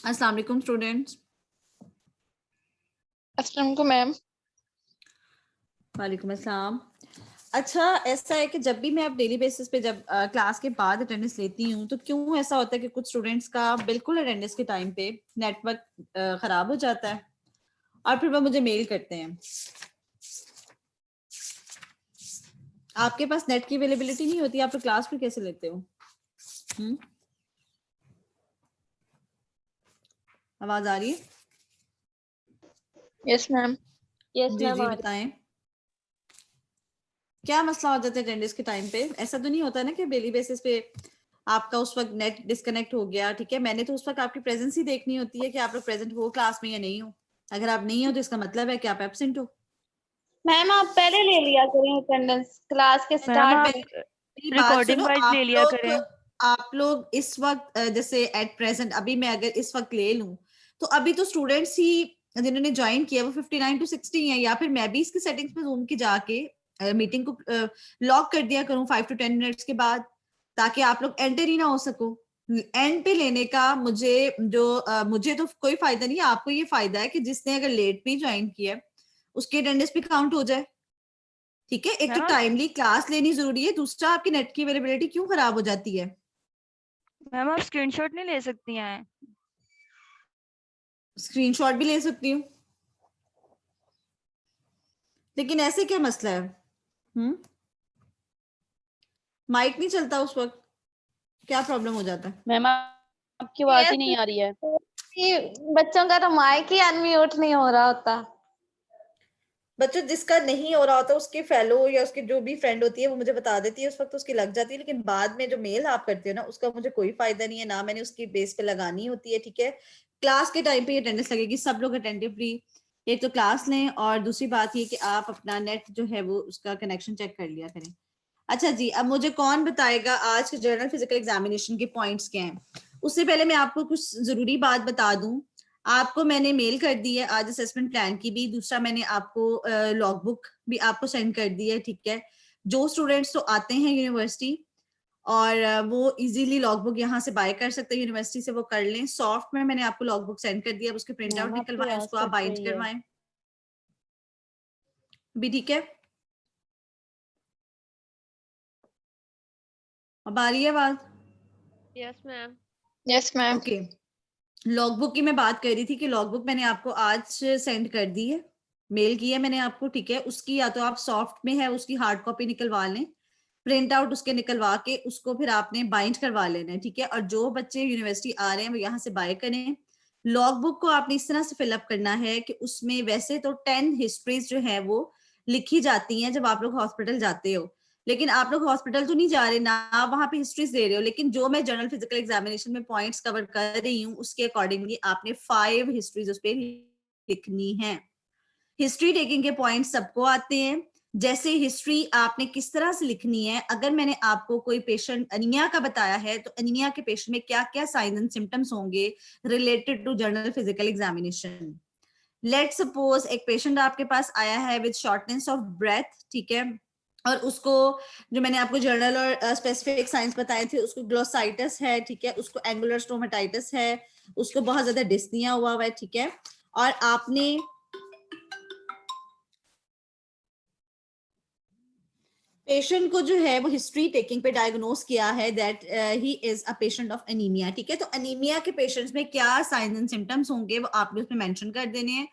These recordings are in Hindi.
अस्सलाम वालेकुम स्टूडेंट्स। अस्सलाम वालेकुम मैम। वालेकुम अस्सलाम। अच्छा, ऐसा है कि जब भी मैं अब डेली बेसिस पे जब क्लास के बाद अटेंडेंस लेती हूँ तो क्यों ऐसा होता है कि कुछ स्टूडेंट्स का बिल्कुल अटेंडेंस के टाइम पे नेटवर्क खराब हो जाता है और फिर वो मुझे मेल करते हैं। आपके पास नेट की अवेलेबिलिटी नहीं होती, आप लोग क्लास फिर कैसे लेते हो? आवाज आ रही है? Yes ma'am. जी जी बताएं, क्या मसला हो जाता है अटेंडेंस के टाइम पे? ऐसा तो नहीं होता ना कि डेली बेसिस पे आपका उस वक्त नेट डिस्कनेक्ट हो गया, ठीक है, मैंने तो उस वक्त आपकी प्रेजेंस ही देखनी होती है कि आप लोग प्रेजेंट हो क्लास में या नहीं हो। अगर आप नहीं हो तो इसका मतलब है कि आप एब्सेंट हो। मैम आप पहले ले लिया करें अटेंडेंस क्लास के मैम आप स्टार्ट। बात सुनो, वाइज ले लिया करें। आप लोग इस वक्त जैसे एट प्रेजेंट अभी मैं अगर इस वक्त ले लूं तो अभी तो स्टूडेंट्स ही जिन्होंने ज्वाइन किया वो 59 to 60 है, या फिर मैं भी इसकी सेटिंग्स में जूम की जाके मीटिंग को लॉक कर दिया करूं 5 to 10 मिनट्स के बाद, ताकि आप लोग एंटर ही ना हो सको। एंड पे लेने का मुझे तो कोई फायदा नहीं है, आपको ये फायदा है कि जिसने अगर लेट भी ज्वाइन किया उसकी अटेंडेंस भी काउंट हो जाए। ठीक है, एक तो मैम टाइमली क्लास लेनी जरूरी है, दूसरा आपकी नेट की अवेलेबिलिटी क्यों खराब हो जाती है? मैम आप स्क्रीनशॉट नहीं ले सकती हैं? स्क्रीनशॉट भी ले सकती हूँ, लेकिन ऐसे क्या मसला है? हम्म, माइक नहीं चलता उस वक्त, क्या प्रॉब्लम हो जाता है? मैम आपकी आवाज ही नहीं आ रही है। कि बच्चों का तो माइक ही अनम्यूट नहीं हो रहा होता। बच्चों जिसका नहीं हो रहा होता उसके फेलो या उसकी जो भी फ्रेंड होती है वो मुझे बता देती है, उस वक्त उसकी लग जाती है, लेकिन बाद में जो मेल आप करते हो ना उसका मुझे कोई फायदा नहीं है, ना मैंने उसकी बेस पे लगानी होती है। ठीक है, क्लास के टाइम पे अटेंडेंस लगेगी, सब लोग अटेंटिवली एक तो क्लास लें, और दूसरी बात ये कि आप अपना नेट जो है वो उसका कनेक्शन चेक कर लिया करें। अच्छा जी, अब मुझे कौन बताएगा आज के जनरल फिजिकल एग्जामिनेशन के पॉइंट्स क्या हैं? उससे पहले मैं आपको कुछ जरूरी बात बता दूं। आपको मैंने मेल कर दी है आज असेसमेंट प्लान की भी, दूसरा मैंने आपको लॉग बुक भी आपको सेंड कर दी है। ठीक है, जो स्टूडेंट्स तो आते हैं यूनिवर्सिटी और वो इजीली लॉग बुक यहाँ से बाय कर सकते हैं यूनिवर्सिटी से, वो कर लें। सॉफ्ट में मैंने आपको लॉग बुक सेंड कर दिया, अब उसके प्रिंट आउट मैम आपकी निकलवाएं, आवाज उसको आप कट बाइंड रही है। करवाएं भी। ठीक है, अब आ रही है आवाज? Yes ma'am. Yes ma'am. Okay, log book की मैं बात कर रही थी कि लॉग बुक मैंने आपको आज सेंड कर दी है, मेल की है मैंने आपको। ठीक है, उसकी या तो आप सॉफ्ट में है उसकी हार्ड कॉपी निकलवा लें, प्रिंट आउट उसके निकलवा के उसको फिर आपने बाइंड करवा लेना है। ठीक है, और जो बच्चे यूनिवर्सिटी आ रहे हैं वो यहाँ से बाय करें। लॉग बुक को आपने इस तरह से फिलअप करना है कि उसमें वैसे तो 10 हिस्ट्रीज जो है वो लिखी जाती हैं जब आप लोग हॉस्पिटल जाते हो, लेकिन आप लोग हॉस्पिटल तो नहीं जा रहे ना, आप वहां पे हिस्ट्रीज दे रहे हो, लेकिन जो मैं जनरल फिजिकल एग्जामिनेशन में पॉइंट्स कवर कर रही हूँ उसके अकॉर्डिंगली आपने 5 हिस्ट्रीज उस पर लिखनी है। हिस्ट्री टेकिंग के पॉइंट सबको आते हैं, जैसे हिस्ट्री आपने किस तरह से लिखनी है। अगर मैंने आपको कोई पेशेंट अनीमिया का बताया है तो अनीमिया के पेशेंट में क्या क्या साइंस एंड सिम्टम्स होंगे related to general physical examination. Let suppose एक पेशेंट आपके पास आया है विद शॉर्टनेस ऑफ ब्रेथ, ठीक है, और उसको जो मैंने आपको जर्नल और स्पेसिफिक साइंस बताए थे, उसको ग्लोसाइटिस है, ठीक है, उसको एंगुलर स्टोमेटाइटिस है, उसको बहुत ज्यादा डिस्निया हुआ है। ठीक है, और आपने पेशेंट को जो है वो हिस्ट्री टेकिंग पे डायग्नोस किया है that he is a patient of anaemia. ठीक है, तो एनीमिया के पेशेंट्स में क्या साइंस एंड सिम्टम्स होंगे वो आपने उसमें मेंशन कर देने हैं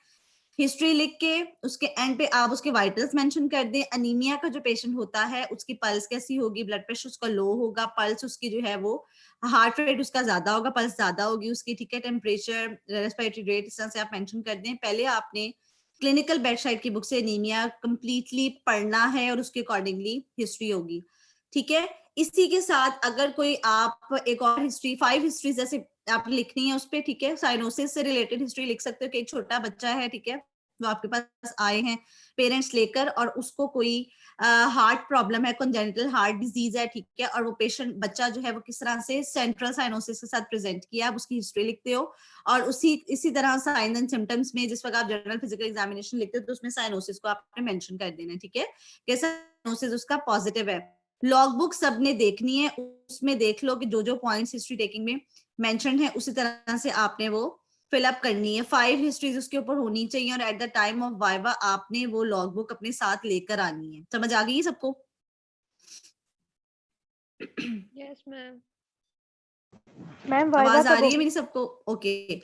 हिस्ट्री लिख के। उसके एंड पे आप उसके वाइटल्स मेंशन कर दें। एनीमिया का जो पेशेंट होता है उसकी पल्स कैसी होगी, ब्लड प्रेशर उसका लो होगा, पल्स उसकी जो है वो हार्ट रेट उसका ज्यादा होगा, पल्स ज्यादा होगी उसकी। ठीक है, टेम्परेचर, रेस्पिरेटरी रेट, इस तरह से आप मेंशन कर दें। पहले आपने क्लिनिकल बेडसाइड की बुक से एनीमिया कंप्लीटली पढ़ना है और उसके अकॉर्डिंगली हिस्ट्री होगी। ठीक है, इसी के साथ अगर कोई आप एक और हिस्ट्री 5 हिस्ट्री जैसे आपने लिखनी है उस पे। ठीक है, साइनोसिस से रिलेटेड हिस्ट्री लिख सकते हो कि एक छोटा बच्चा है, ठीक है, वो आपके पास आए हैं पेरेंट्स लेकर और उसको कोई हार्ट प्रॉब्लम है, कंजेनिटल हार्ट डिजीज है, ठीक है, और वो पेशेंट बच्चा जो है वो किस तरह से सेंट्रल साइनोसिस के साथ प्रेजेंट किया, आप उसकी हिस्ट्री लिखते हो। और इसी तरह साइन एंड सिम्टम्स में जिस वक्त आप जनरल फिजिकल एग्जामिनेशन लिखते हो तो उसमें साइनोसिस को आपने मेंशन कर देना है। ठीक है, कि साइनोसिस उसका पॉजिटिव है। लॉग बुक सबने देखनी है, उसमें देख लो कि जो जो पॉइंट्स हिस्ट्री टेकिंग में मेंशन है उसी तरह से आपने वो फिलअप करनी है। 5 हिस्ट्रीज उसके ऊपर होनी चाहिए और at the time of viva आपने वो लॉग बुक अपने साथ लेकर आनी है। समझ आ गई सबको? Yes ma'am. मैम वाइवा आवाज आ कब रही है होगी? मेरी सबको? ओके,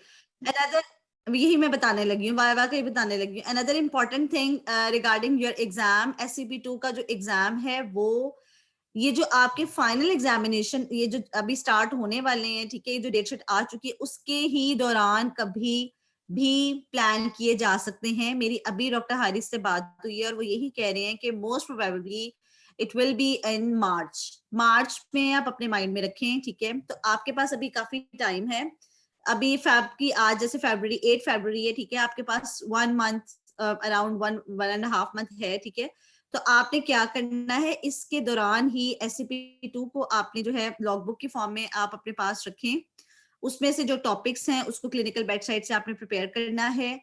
अनदर यही मैं बताने लगी हूँ, वाइवा का ही बताने लगी हूँ। Another important thing regarding your exam, SCP2 का जो एग्जाम है वो ये जो आपके फाइनल एग्जामिनेशन ये जो अभी स्टार्ट होने वाले हैं, ठीक है, ये जो डेट शीट आ चुकी है उसके ही दौरान कभी भी प्लान किए जा सकते हैं। मेरी अभी डॉक्टर हारिस से बात हुई है और वो यही कह रहे हैं कि most probably it will be in March. मार्च में आप अपने माइंड में रखें। ठीक है, तो आपके पास अभी काफी टाइम है। अभी फेब की आज जैसे फरवरी 8 फरवरी है, ठीक है, आपके पास 1 मंथ अराउंड 1.5 मंथ है। ठीक है, तो आपने क्या करना है इसके दौरान ही SCP2 को आपने जो है लॉगबुक की फॉर्म में आप अपने पास रखें। उसमें से जो टॉपिक्स हैं उसको क्लिनिकल वेबसाइट से आपने प्रिपेयर करना है।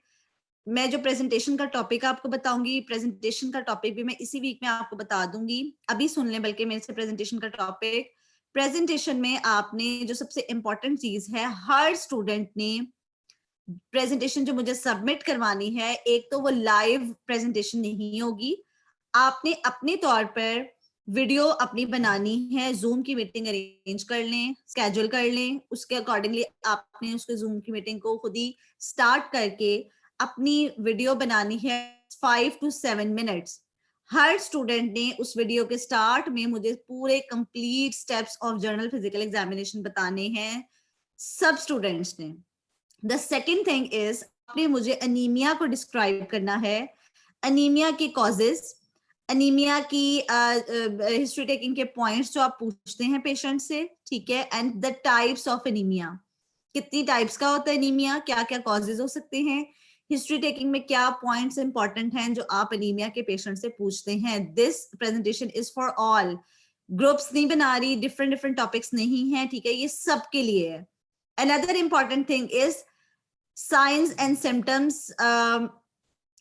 मैं जो प्रेजेंटेशन का टॉपिक आपको बताऊंगी, प्रेजेंटेशन का टॉपिक भी मैं इसी वीक में आपको बता दूंगी। अभी सुन लें बल्कि मेरे से प्रेजेंटेशन का टॉपिक प्रेजेंटेशन में आपने जो सबसे इंपॉर्टेंट चीज है, हर स्टूडेंट ने प्रेजेंटेशन जो मुझे सबमिट करवानी है, एक तो वो लाइव प्रेजेंटेशन नहीं होगी, आपने अपने तौर पर वीडियो अपनी बनानी है, जूम की मीटिंग अरेंज कर लें, स्केड्यूल कर लें, उसके अकॉर्डिंगली आपने उसके जूम की मीटिंग को खुद ही स्टार्ट करके अपनी वीडियो बनानी है 5 to 7 मिनट्स। हर स्टूडेंट ने उस वीडियो के स्टार्ट में मुझे पूरे complete steps of journal physical examination बताने हैं, सब स्टूडेंट्स ने। द सेकेंड थिंग इज आपने मुझे अनीमिया को डिस्क्राइब करना है, अनीमिया के कॉजेस, अनीमिया की हिस्ट्री टेकिंग के पॉइंट्स जो आप पूछते हैं पेशेंट से, ठीक है, and the types of anaemia, कितनी टाइप्स का होता है एनीमिया, क्या क्या कॉजेज हो सकते हैं, हिस्ट्री टेकिंग में क्या पॉइंट्स इंपॉर्टेंट हैं जो आप एनीमिया के पेशेंट से पूछते हैं। This presentation is for all, groups नहीं बना रही, डिफरेंट डिफरेंट टॉपिक्स नहीं है, ठीक है, ये सबके लिए है। Another important thing is science and symptoms,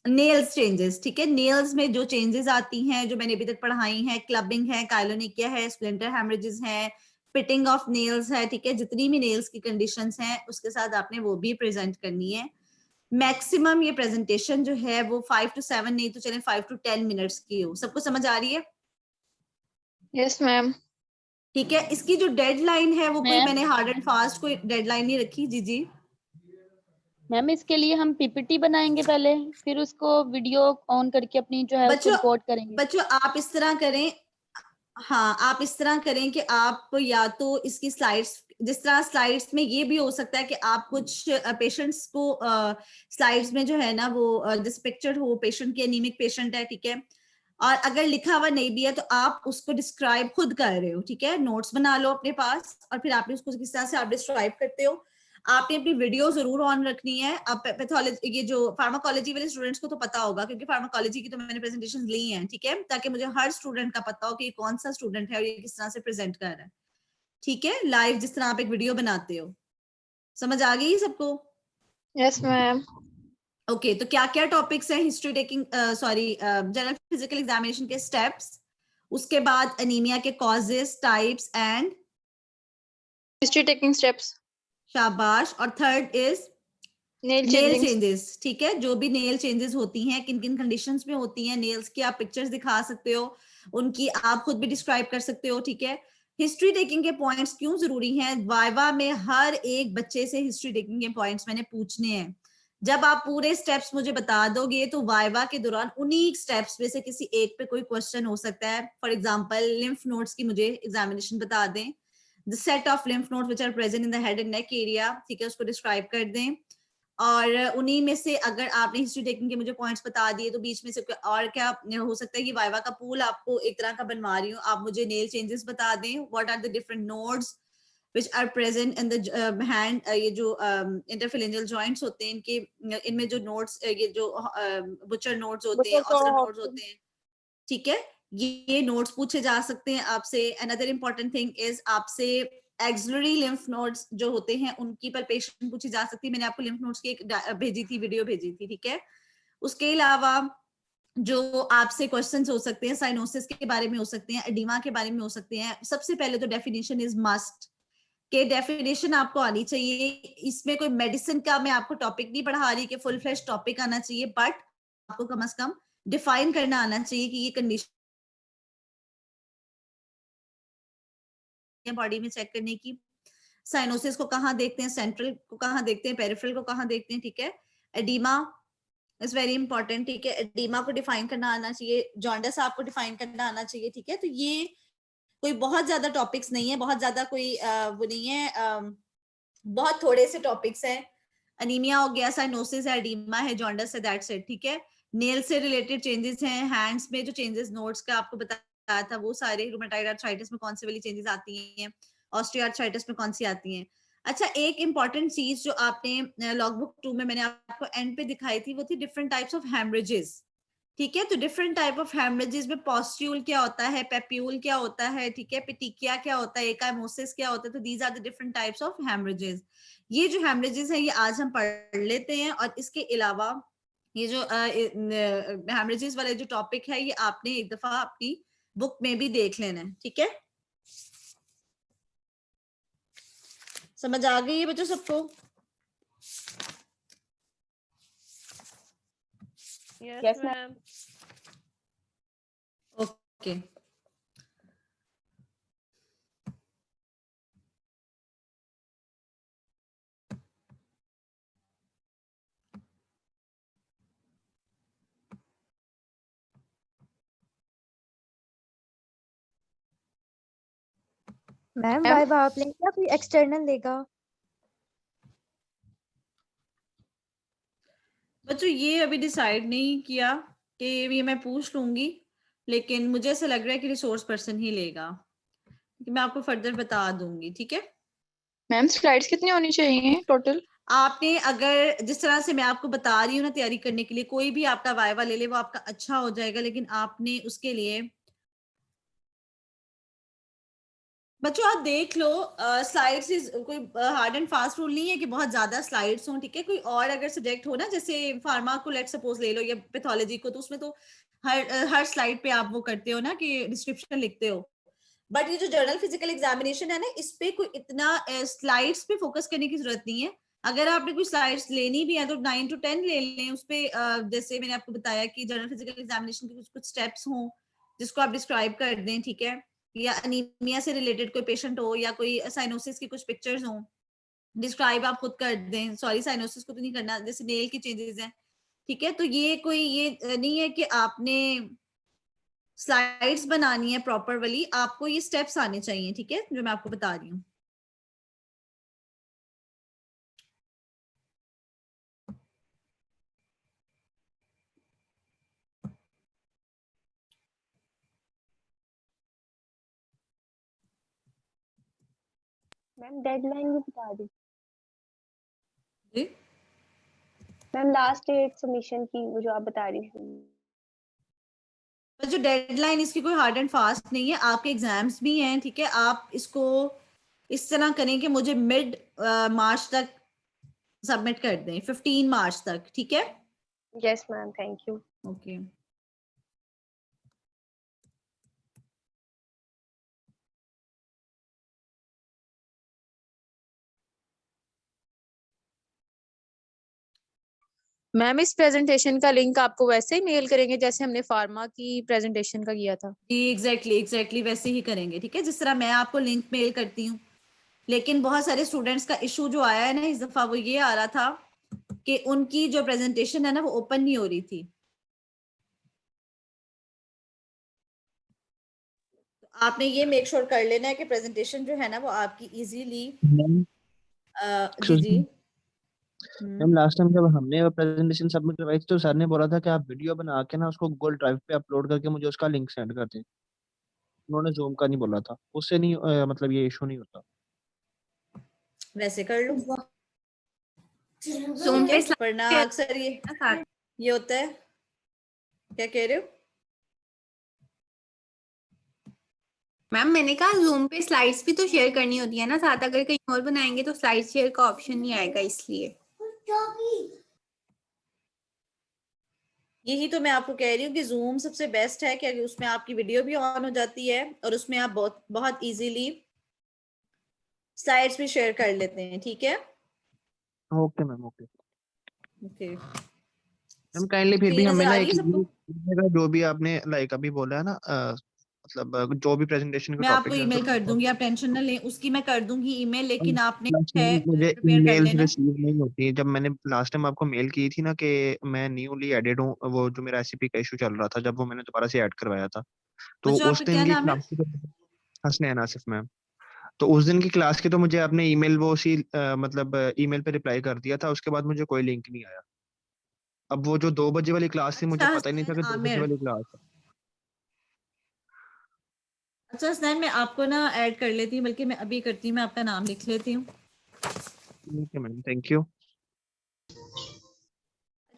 nails changes, ठीक है, नेल्स में जो चेंजेस आती हैं जो मैंने अभी तक पढ़ाई हैं, क्लबिंग है, काइलोनिकिया है, स्प्लिंटर हेमरेजेस है, पिटिंग ऑफ नेल्स है, ठीक है, जितनी भी नेल्स की कंडीशंस हैं उसके साथ आपने वो भी प्रेजेंट करनी है। मैक्सिमम ये प्रेजेंटेशन जो है वो 5 to 7 नहीं तो चले 5 to 10 मिनट्स की हो। सबको समझ आ रही है? Yes ma'am. ठीक है, इसकी जो डेडलाइन है वो कोई मैम मैंने हार्ड एंड फास्ट कोई डेडलाइन नहीं रखी। जी जी मैम, इसके लिए हम पीपीटी बनाएंगे पहले, फिर उसको वीडियो ऑन करके अपनी जो है उसको बच्चों, रिकॉर्ड करेंगे। बच्चों आप इस तरह करें, हाँ आप इस तरह करें कि आप या तो इसकी स्लाइड्स, जिस तरह स्लाइड्स में ये भी हो सकता है कि आप कुछ पेशेंट्स को स्लाइड्स में जो है ना वो जिस पिक्चर हो पेशेंट की, एनीमिक पेशेंट है, ठीक है, और अगर लिखा हुआ नहीं भी है तो आप उसको डिस्क्राइब खुद कर रहे हो, ठीक है, नोट्स बना लो अपने पास और फिर आपने उसको किस तरह से आप डिस्क्राइब करते हो। आपने अपनी वीडियो जरूर ऑन रखनी है। अब पैथोलॉजी, ये जो फार्माकोलॉजी वाले स्टूडेंट्स को तो पता होगा क्योंकि फार्माकोलॉजी की तो मैंने प्रेजेंटेशन ली हैं, ठीक है, ताकि मुझे हर स्टूडेंट का पता हो कि ये कौन सा स्टूडेंट है और ये किस तरह से प्रेजेंट कर रहा है, ठीक है, लाइव जिस तरह आप एक वीडियो बनाते हो। समझ आ गई सबको? Yes ma'am. ओके, तो क्या क्या टॉपिक्स हैं history taking, sorry general physical examination के स्टेप्स, उसके बाद एनीमिया के causes, types and history taking steps. शाबाश, और third is nail nail changing. Changes, ठीक है, जो भी नेल चेंजेस होती हैं, किन किन कंडीशंस में होती हैं नेल्स की, आप पिक्चर्स दिखा सकते हो, उनकी आप खुद भी डिस्क्राइब कर सकते हो, ठीक है। हिस्ट्री टेकिंग के पॉइंट्स क्यों जरूरी हैं? वाइवा में हर एक बच्चे से हिस्ट्री टेकिंग के पॉइंट्स मैंने पूछने हैं। जब आप पूरे स्टेप्स मुझे बता दोगे तो वाइवा के दौरान उन्हीं स्टेप्स में से किसी एक पे कोई क्वेश्चन हो सकता है। फॉर एग्जांपल लिम्फ नोड्स की मुझे एग्जामिनेशन बता दें, the set of lymph nodes which are present in the head and neck area, ठीक है, उसको डिस्क्राइब कर दें। और उन्हीं में से अगर आपने हिस्ट्री टेकिंग के मुझे पॉइंट्स बता दिए तो बीच में से और क्या हो सकता है कि वाइवा का पूल आपको एक तरह का बनवा रही हूँ, आप मुझे नेल चेंजेस बता दें, what are the different nodes which are present in the hand, ये जो interphalangeal joints होते हैं इनके, इनमें जो नोड्स, ये जो बुचर नोड्स होते हैं, ऑस्टर नोड्स होते हैं, ठीक है, ये नोड्स पूछे जा सकते हैं आपसे। अनदर इंपॉर्टेंट थिंग इज आपसे एक्सिलरी लिम्फ नोड्स जो होते हैं उनकी पल्पेशन पूछी जा सकती है। मैंने आपको लिम्फ नोड्स की एक भेजी थी, वीडियो भेजी थी, ठीक है। उसके अलावा जो आपसे क्वेश्चंस हो सकते हैं साइनोसिस के बारे में हो सकते हैं, एडिमा के बारे में हो सकते हैं। सबसे पहले तो डेफिनेशन इज मस्ट के डेफिनेशन आपको आनी चाहिए। इसमें कोई मेडिसिन का मैं आपको टॉपिक नहीं पढ़ा रही कि फुल फ्लेश टॉपिक आना चाहिए, बट आपको कम से कम डिफाइन करना आना चाहिए कि ये कंडीशन बॉडी में चेक करने की, साइनोसिस को कहाँ देखते हैं, सेंट्रल को कहाँ देखते हैं, पेरिफेरल को कहाँ देखते हैं, ठीक है। एडिमा इज वेरी इंपॉर्टेंट, ठीक है, एडिमा को डिफाइन करना आना चाहिए, जॉन्डिस आपको डिफाइन करना आना चाहिए, ठीक है। तो ये कोई बहुत ज्यादा टॉपिक्स नहीं है, बहुत ज्यादा कोई वो नहीं है, बहुत थोड़े से टॉपिक्स हैं। अनीमिया हो गया, साइनोसिस है, एडिमा है, जॉन्डिस है, दैट्स इट, ठीक है। नेल से रिलेटेड चेंजेस हैं, हैंड्स में जो चेंजेस नोट्स का आपको बताया था वो सारे, रूमेटाइड आर्थराइटिस में कौन सी वाली चेंजेस आती हैं, ऑस्टियोआर्थराइटिस में कौन सी आती हैं। अच्छा, एक इंपॉर्टेंट चीज जो आपने लॉग बुक 2 में मैंने आपको एंड पे दिखाई थी वो थी डिफरेंट टाइप्स ऑफ हेमरेजेस, ठीक है। तो डिफरेंट टाइप ऑफ हेमरेजेस में पॉस्ट्यूल क्या होता है, पेप्यूल क्या होता है, ठीक है, पिटिकिया क्या होता है, एकाइमोसिस क्या होता है। तो these are the different types of haemorrhages. ये जो हेमरेजेस है ये आज हम पढ़ लेते हैं, और इसके अलावा ये जो हेमरेजेस वाले जो टॉपिक है ये आपने एक दफा अपनी बुक में भी देख लेना है, ठीक है। समझ आ गई है बच्चों सबको? Yes ma'am. Okay ma'am viva आप लेंगे या कोई एक्सटर्नल लेगा? बच्चों ये अभी डिसाइड नहीं किया कि ये मैं पूछ लूंगी, लेकिन मुझे ऐसा लग रहा है कि रिसोर्स पर्सन ही लेगा। मैं आपको फर्दर बता दूंगी, ठीक है? मैम स्लाइड्स कितनी होनी चाहिए टोटल? आपने अगर जिस तरह से मैं आपको बता रही हूँ ना तैयारी करने के लिए, कोई भी आपका वाइवा ले ले वो आपका अच्छा हो जाएगा, लेकिन आपने उसके लिए बच्चों आप देख लो, स्लाइड्स कोई हार्ड एंड फास्ट रूल नहीं है कि बहुत ज्यादा स्लाइड्स हों, ठीक है? कोई और अगर सब्जेक्ट हो ना, जैसे फार्मा को लेट सपोज ले लो या पैथोलॉजी को, तो उसमें तो हर स्लाइड पे आप वो करते हो ना कि डिस्क्रिप्शन लिखते हो। बट ये जो जर्नल फिजिकल एग्जामिनेशन है ना, इस पे कोई इतना स्लाइड्स पे फोकस करने की जरूरत नहीं है। अगर आपने कोई स्लाइड्स लेनी भी है तो 9 to 10 ले लें उस पे। जैसे मैंने आपको बताया कि जर्नल फिजिकल एग्जामिनेशन के कुछ कुछ स्टेप्स हों जिसको आप डिस्क्राइब कर दें, ठीक है? या अनीमिया से रिलेटेड कोई पेशेंट हो या कोई साइनोसिस की कुछ पिक्चर्स हो, डिस्क्राइब आप खुद कर दें। सॉरी साइनोसिस को तो नहीं करना, जैसे नेल की चेंजेस हैं, ठीक है? तो ये कोई ये नहीं है कि आपने स्लाइड्स बनानी है प्रॉपर वाली, आपको ये स्टेप्स आने चाहिए, ठीक है, जो मैं आपको बता रही हूँ। मैम डेडलाइन भी बता दी जी मैम, लास्ट डेट सबमिशन की वो जो आप बता रही थी। पर जो डेडलाइन इसकी कोई हार्ड एंड फास्ट नहीं है, आपके एग्जाम्स भी हैं, ठीक है? आप इसको इस तरह करें कि मुझे मिड मार्च तक सबमिट कर दें, 15 मार्च तक, ठीक है? Yes ma'am, thank you. Okay ma'am इस प्रेजेंटेशन का लिंक आपको वैसे ही मेल करेंगे जैसे हमने फार्मा की प्रेजेंटेशन का किया था? जी एग्जैक्टली वैसे ही करेंगे, ठीक है? जिस तरह मैं आपको लिंक मेल करती हूँ। लेकिन बहुत सारे स्टूडेंट्स का इशू जो आया है ना इस दफा, वो ये आ रहा था कि उनकी जो प्रेजेंटेशन है ना वो ओपन नहीं हो रही थी। तो आपने ये मेक श्योर कर लेना है कि प्रेजेंटेशन जो है ना वो आपकी इजीली जी जी मैम लास्ट टाइम जब हमने प्रेजेंटेशन सबमिट करवाई थी तो सर ने बोला था कि आप वीडियो बना के ना उसको गूगल ड्राइव पे अपलोड करके मुझे उसका लिंक सेंड कर दें। उन्होंने जूम का नहीं बोला था, उससे नहीं मतलब ये इशू नहीं होता। वैसे कर लो। Zoom पे वरना अक्सर ये होता है। क्या कह रहे हो? मैम मैंने कहा जूम पे स्लाइड्स भी तो शेयर करनी होती है ना साथ, अगर कहीं और बनाएंगे तो स्लाइड शेयर का ऑप्शन नहीं आएगा, इसलिए। यही तो मैं आपको कह रही हूँ कि जूम सबसे बेस्ट है, कि उसमें आपकी वीडियो भी ऑन हो जाती है और उसमें आप बहुत बहुत इजीली स्लाइड्स भी शेयर कर लेते हैं, ठीक है? Okay ma'am, okay okay ma'am. Kindly फिर तो भी ये हमें नजर ना आ एक रही है सबको? जो भी आपने लाइक अभी बोला है ना, मतलब जो भी प्रेजेंटेशन का मैं आपको टॉपिक है ईमेल कर दूंगी, आप टेंशन ना लें, उसकी मैं कर दूंगी ईमेल, लेकिन आपने मुझे प्रिपेयर कर ईमेल्स लेना। रिसीव नहीं होती है। जब मैंने लास्ट टाइम आपको मेल की थी ना कि मैं न्यूली एडेड हूँ, वो जो मेरा एससीपी का इशू चल रहा था, जब वो मैंने दोबारा से ऐड करवाया था, तो बच्चों उस आपका क्या दिन की नाम है? Class Hasnain Asif ma'am. तो उस दिन की क्लास के तो मुझे आपने ईमेल वो उसी मतलब ईमेल पे रिप्लाई कर दिया था, उसके बाद मुझे कोई लिंक नहीं आया। अब वो जो 2 बजे वाली क्लास थी, मुझे अच्छा पता ही नहीं था हसनैन कि 2 बजे आमिर। वाली क्लास है। अच्छा हसनैन, मैं आपको ना ऐड कर लेती हूँ, बल्कि मैं अभी करती हूँ, मैं आपका नाम लिख लेती हूँ। ठीक है मैम, थैंक यू।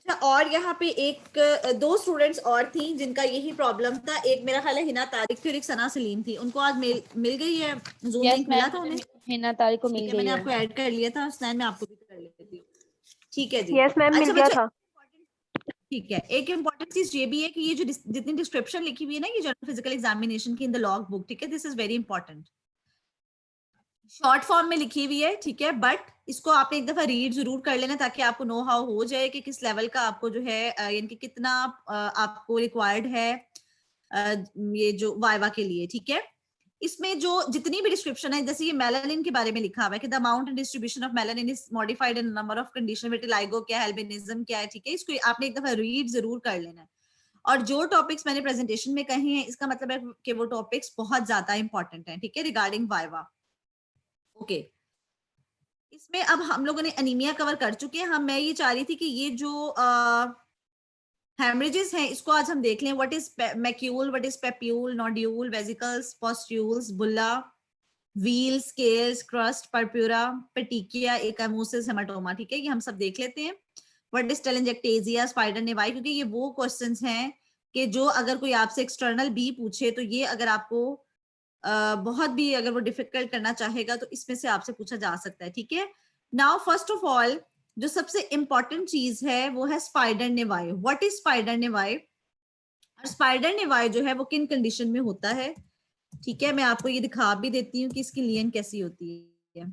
अच्छा, और यहाँ पे एक दो स्टूडेंट्स और थी जिनका यही प्रॉब्लम था। एक मेरा ख्याल है हिना तारिक थी और एक सना सलीम थी। उनको आज मिल गई है, जूम यस लिंक मिला था मैम, उन्हें? हिना तारिक को ठीक मिल है, गई मैंने है। आपको ऐड कर लिया था। हसनैन मैं आपको भी कर लेती हूँ, ठीक है जी? यस मैम, मिल अच्छा गया बच्चों, था। ठीक है, एक इम्पॉर्टेंट चीज ये भी है कि ये जो जितनी डिस्क्रिप्शन लिखी हुई है ना ये जनरल फिजिकल एग्जामिनेशन की इन द लॉग बुक, ठीक है, this is very important. Short form में लिखी हुई है, ठीक है, बट इसको आपने एक दफा रीड जरूर कर लेना ताकि आपको नो हाउ हो जाए कि किस लेवल का आपको जो है यानी कि कितना आपको रिक्वायर्ड है ये जो वाइवा के लिए, ठीक है। इसमें जो जितनी भी डिस्क्रिप्शन है, जैसे ये मेलानिन के बारे में लिखा हुआ है कि the amount and distribution of melanin is modified in number of condition, vitiligo क्या है, एल्बिनिज्म क्या है, ठीक है, इसको आपने एक दफा रीड जरूर कर लेना है। और जो टॉपिक्स मैंने प्रेजेंटेशन में कहे हैं इसका मतलब है कि वो टॉपिक्स बहुत ज्यादा इंपॉर्टेंट हैं, ठीक है, रिगार्डिंग वाइवा। ओके, इसमें अब हम लोगों ने एनीमिया कवर कर चुके हैं। मैं ये चाह रही थी कि ये जो हेमरेजेस हैं इसको आज हम देख लें। What is macule, what is papule, nodule, vesicles, pustules, bulla, wheal, scales, crust, purpura, petechiae, ecchymosis, haematoma, ठीक है, ये हम सब देख लेते हैं। What is telangiectasia, spider naevi, क्योंकि ये वो क्वेश्चंस हैं कि जो अगर कोई आपसे एक्सटर्नल भी पूछे तो ये अगर आपको बहुत भी अगर वो डिफिकल्ट करना चाहेगा तो इसमें से आपसे पूछा जा सकता है, ठीक है। नाउ फर्स्ट ऑफ ऑल जो सबसे इंपॉर्टेंट चीज है वो है spider naevi. What is spider naevi? और स्पाइडर नेवाई जो है वो किन कंडीशन में होता है, ठीक है, मैं आपको ये दिखा भी देती हूँ कि इसकी लियन कैसी होती है।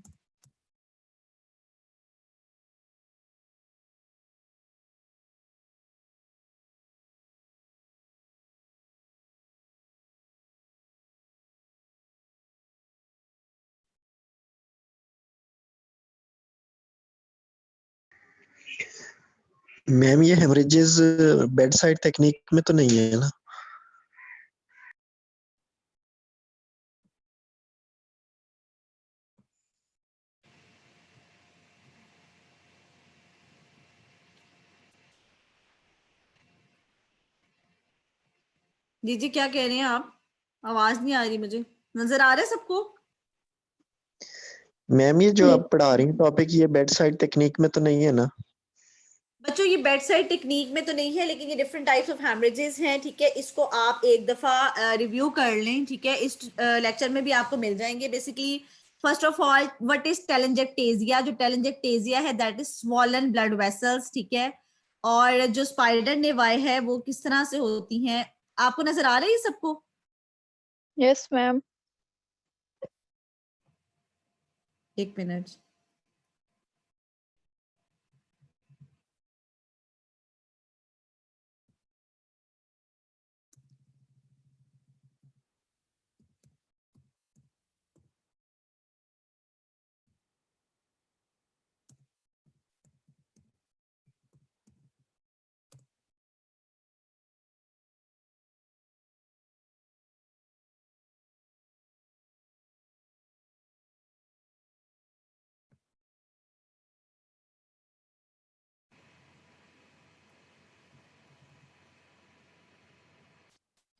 मैम ये हेमरेजेस बेड साइड टेक्निक में तो नहीं है ना? जी जी, क्या कह रहे हैं आप? आवाज नहीं आ रही मुझे। नजर आ रहा है सबको? मैम ये जो आप पढ़ा रही हैं टॉपिक, ये बेड साइड टेक्निक में तो नहीं है ना? बच्चों ये बेड साइड टेक्निक में तो नहीं है, लेकिन ये डिफरेंट टाइप्स ऑफ हेमरेजेस हैं, ठीक है, इसको आप एक दफा रिव्यू कर लें, ठीक है, इस लेक्चर में भी आपको मिल जाएंगे। Basically first of all what is telangiectasia? जो टेलेंजेक्टेसिया है that is swollen blood vessels, ठीक है, और जो स्पाइडर नेवाई है वो किस तरह से होती हैं, आपको नजर आ रही है सबको? Yes ma'am. एक minute,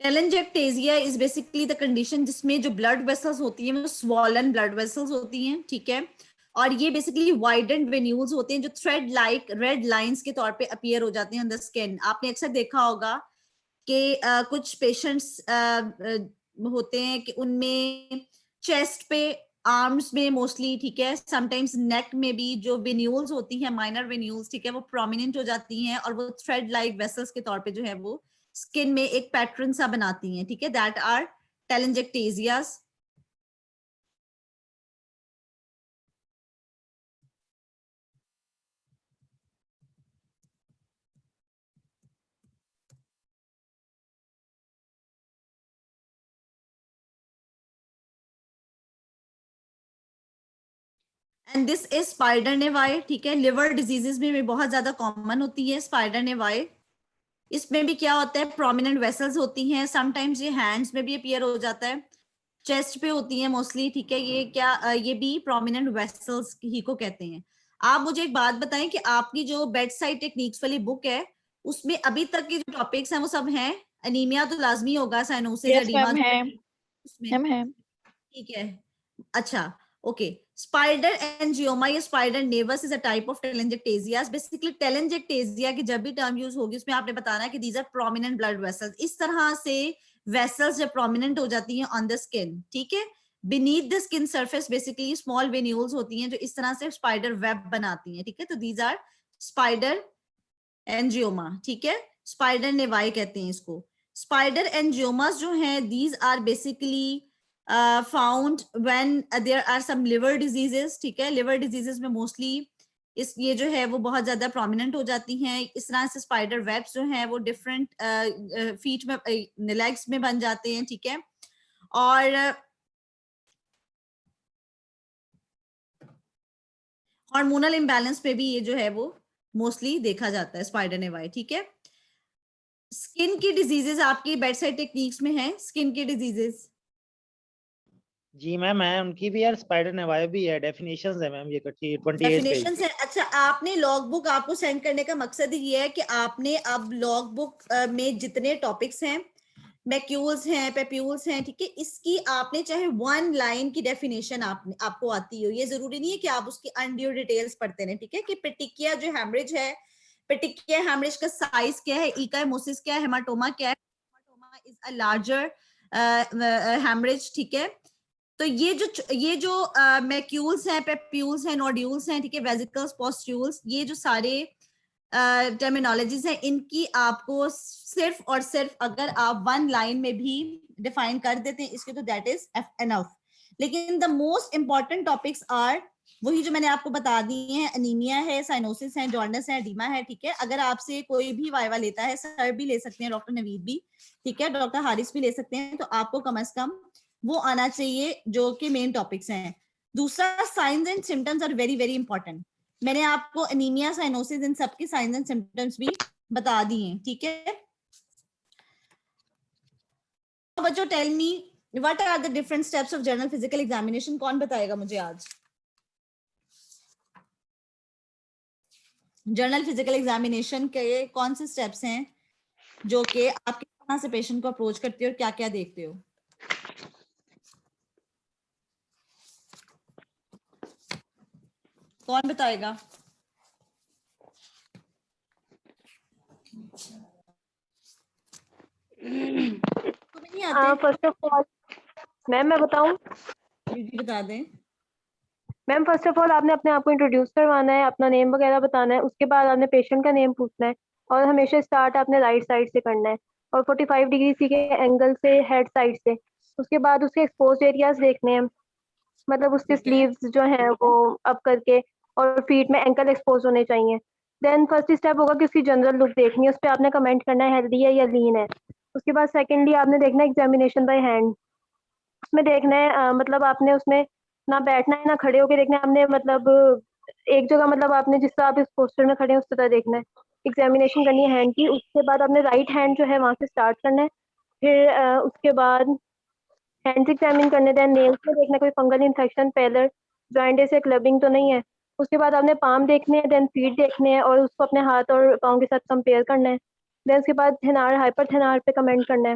telangiectasia is basically the condition जिसमें जो ब्लड वेसल्स होती हैं वो स्वॉलन ब्लड वेसल्स होती हैं, ठीक है, और ये बेसिकली वाइडेंड वेन्यूल्स होते हैं जो थ्रेड लाइक रेड लाइंस के तौर पे अपीयर हो जाते हैं ऑन द स्किन। आपने अक्सर देखा होगा कि कुछ पेशेंट्स होते हैं कि उनमें चेस्ट पे, आर्म्स में मोस्टली, ठीक है, समटाइम्स नेक में भी जो वेन्यूल्स होती हैं, माइनर वेन्यूल्स, ठीक है, वो प्रोमिनेंट हो जाती हैं और वो थ्रेड लाइक वेसल्स के तौर पे जो है वो स्किन में एक पैटर्न सा बनाती हैं, ठीक है, that are telangiectasias. And this is spider naevi, ठीक है, लिवर डिजीजेस में बहुत ज्यादा कॉमन होती है स्पाइडर नेवाई। इसमें भी क्या होता है, प्रोमिनेंट वेसल्स होती हैं, समटाइम्स ये हैंड्स में भी अपीयर हो जाता है, चेस्ट पे होती है मोस्टली, ठीक है, ये क्या ये भी प्रोमिनेंट वेसल्स ही को कहते हैं। आप मुझे एक बात बताएं कि आपकी जो बेड साइड टेक्निक्स वाली बुक है उसमें अभी तक के जो टॉपिक्स हैं वो सब हैं? एनीमिया तो लाजमी होगा, साइनोसिस, यस एडिमा मैम है। उसमें, मैम है। ठीक है, अच्छा, ओके। स्पाइडर एंजियोमा या spider naevus is a type of telangiectasia. Basically telangiectasia की जब भी टर्म यूज होगी उसमें आपने बताना है कि these are prominent blood vessels. इस तरह से वेसल्स जब प्रोमिनेंट हो जाती हैं ऑन द स्किन, ठीक है, beneath the skin surface basically small venules होती हैं जो इस तरह से स्पाइडर वेब बनाती हैं, ठीक है, तो दीज आर स्पाइडर एंजियोमा, ठीक है, स्पाइडर नेवाई कहते हैं इसको। स्पाइडर एंजियोमास जो हैं these are basically found when there are some liver diseases, ठीक है, liver diseases में mostly ये जो है वो बहुत ज्यादा prominent हो जाती हैं। इस तरह से spider webs जो हैं वो different feet में legs में बन जाते हैं, ठीक है। और हार्मोनल इम्बैलेंस पे भी ये जो है वो मोस्टली देखा जाता है स्पाइडर नेवाई, ठीक है। स्किन की डिजीजेस आपकी बेड साइड टेक्निक्स में है, स्किन की डिजीजेस? जी मैम है, उनकी भी यार स्पाइडर नेवाई भी है, डेफिनेशंस है मैम ये इकट्ठी 28 पेज डेफिनेशंस है। अच्छा, आपने लॉग बुक, आपको सेंड करने का मकसद ये है कि आपने अब लॉग बुक में जितने टॉपिक्स हैं, मैक्यूल्स हैं, पेप्यूल्स हैं, ठीक है, इसकी आपने चाहे 1 लाइन की डेफिनेशन आपको आती हो, ये जरूरी नहीं है कि आप उसकी अनड्यू डिटेल्स पढ़ते रहें, ठीक है। कि पेटिकिया जो हेमरेज है, पेटिकिया हेमरेज का साइज क्या है, इकाइमोसिस क्या है, हेमाटोमा क्या है, haematoma is a larger haemorrhage, ठीक है। तो ये जो मैक्यूल्स हैं, पेप्यूल्स हैं, नोड्यूल्स हैं, ठीक है, वेसिकल्स, पोस्ट्यूल्स, ये जो सारे टर्मिनोलॉजीज हैं, इनकी आपको सिर्फ और सिर्फ अगर आप 1 लाइन में भी डिफाइन कर देते हैं इसके, तो दैट इज एनफ। लेकिन the most important topics are वही जो मैंने आपको बता दिए हैं, अनीमिया है, साइनोसिस है, जॉन्डिस है, एडिमा है, ठीक है। अगर आपसे कोई भी वाइवा लेता है, सर भी ले सकते हैं, डॉक्टर नवीद भी, ठीक है, डॉक्टर हारिस भी ले सकते हैं, तो आपको कम से कम वो आना चाहिए जो कि मेन टॉपिक्स हैं। दूसरा, signs and symptoms are very very important. मैंने आपको एनीमिया, साइनोसिस, इन सबके साइंस एंड सिम्टम्स भी बता दिए हैं, ठीक है। बच्चों, tell me what are the different steps of general physical examination? कौन बताएगा मुझे आज? जनरल फिजिकल एग्जामिनेशन के कौन से स्टेप्स हैं जो कि आप किस तरह से पेशेंट को अप्रोच करते हो और क्या क्या देखते हो? कौन बताएगा? तुम्हें नहीं आते? फर्स्ट ऑफ ऑल मैम मैं बताऊं? जी बता दें। मैम फर्स्ट ऑफ ऑल आपने अपने आप को इंट्रोड्यूस करवाना है, अपना नेम वगैरह बताना है, उसके बाद आपने पेशेंट का नेम पूछना है और हमेशा स्टार्ट आपने राइट साइड से करना है और 45 डिग्री सी के एंगल से हेड साइड से। उसके बाद उसके एक्सपोज्ड एरियाज देखने हैं, मतलब उसके स्लीव्स जो हैं वो अप करके, और फीट में एंकल एक्सपोज होने चाहिए। देन फर्स्ट स्टेप होगा कि उसकी जनरल लुक देखनी है, उस पर आपने कमेंट करना है हेल्दी है या लीन है। उसके बाद सेकेंडली आपने देखना है एग्जामिनेशन बाय हैंड। उसमें देखना है मतलब आपने उसमें ना बैठना है ना खड़े होके देखना है, आपने मतलब एक जगह, मतलब आपने जिस तरह आप इस पोस्टर में खड़े हैं उस तरह देखना है। एग्जामिनेशन करनी है हैंड की। उसके बाद आपने राइट हैंड जो है वहाँ से स्टार्ट करना है, फिर उसके बाद हैंड्स एग्जामिन करने दें, नेल्स में देखना कोई फंगल इन्फेक्शन, पेलर, जॉइंटिस या क्लबिंग तो नहीं है। उसके बाद आपने पाम देखने हैं, देन फीट देखने हैं और उसको अपने हाथ और पाँव के साथ कंपेयर करना है। देन उसके बाद थेनार, हाइपर थेनार पे कमेंट करना है।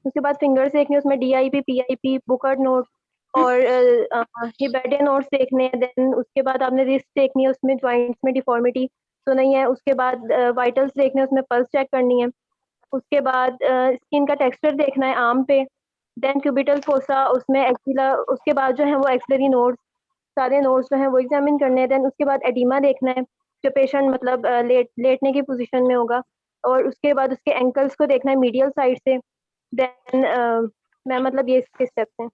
उसके बाद फिंगर्स देखने हैं, उसमें DIP, PIP, बुकर्ड नोट और हिबेडे नोट्स देखने हैं। देन उसके बाद आपने रिस्ट देखनी है, उसमें जॉइंट्स में डिफॉर्मिटी तो नहीं है। उसके बाद वाइटल्स देखने हैं, उसमें पल्स चेक करनी है। उसके बाद स्किन का टेक्सचर देखना है आर्म पे। देन क्यूबिटल फोसा, उसमें एक्सिला, उसके बाद जो है वो एक्सिलरी नोड्स, सारे नोड्स जो हैं वो एग्जामिन करने हैं। देन उसके बाद एडिमा देखना है, जो पेशेंट मतलब लेटने की पोजीशन में होगा, और उसके बाद उसके एंकल्स को देखना है मीडियल साइड से। देन मैं मतलब ये इसके स्टेप्स हैं।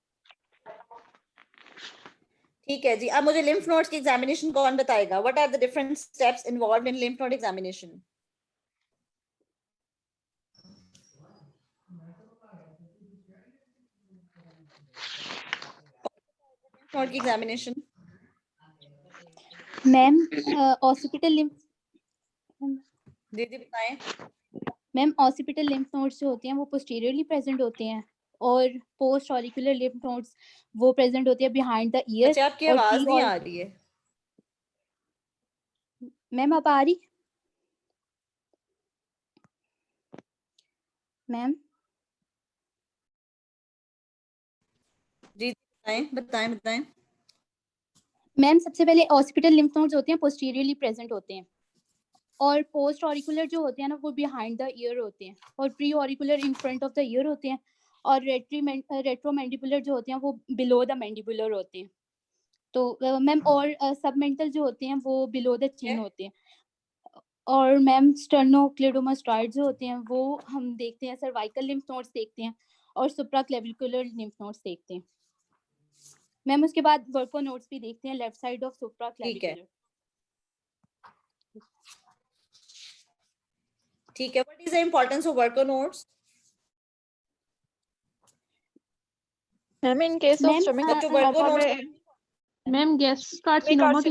ठीक है जी। अब मुझे लिम्फ नोड्स की एग्जामिनेशन कौन बताएगा? What are the different steps involved in lymph node examination? Node की एग्जामिनेशन मैम ऑसिपिटल लिम्फ दीदी बताएं। मैम ऑसिपिटल लिम्फ नोड्स जो होते हैं वो पोस्टीरियरली प्रेजेंट होते हैं और पोस्ट ऑरिकुलर लिम्फ नोड्स वो प्रेजेंट होते हैं बिहाइंड द ईयर। अच्छा, आपकी आवाज नहीं आ रही है मैम। अब आ रही? मैम जी बताएं बताएं। मैम सबसे पहले ऑसिपिटल लिम्फ नोड्स होते हैं पोस्टीरियरली प्रेजेंट होते हैं और पोस्ट ऑरिकुलर जो होते हैं ना वो बिहाइंड द ईयर होते हैं और pre auricular in front of the year होते हैं और रेट्रोमैंडिबुलर जो होते हैं वो बिलो द मैंडिबुलर होते हैं। तो मैम और सबमेंटल जो होते हैं वो बिलो द चिन होते हैं। और मैम स्टर्नोक्लेडोमास्टॉइड जो होते हैं वो हम देखते हैं सर्वाइकल लिम्फ नोड्स देखते हैं और सुप्राक्लेविकुलर लिम्फ नोड्स देखते हैं। मैम उसके बाद वर्क ऑन नोट्स भी देखते हैं लेफ्ट साइड ऑफ सुप्रा ठीक है। क्लैविकुलर। ठीक है, what is the importance of work on notes? Ma'am in case of ma'am stomach तो work on notes ma'am gas carcinoma के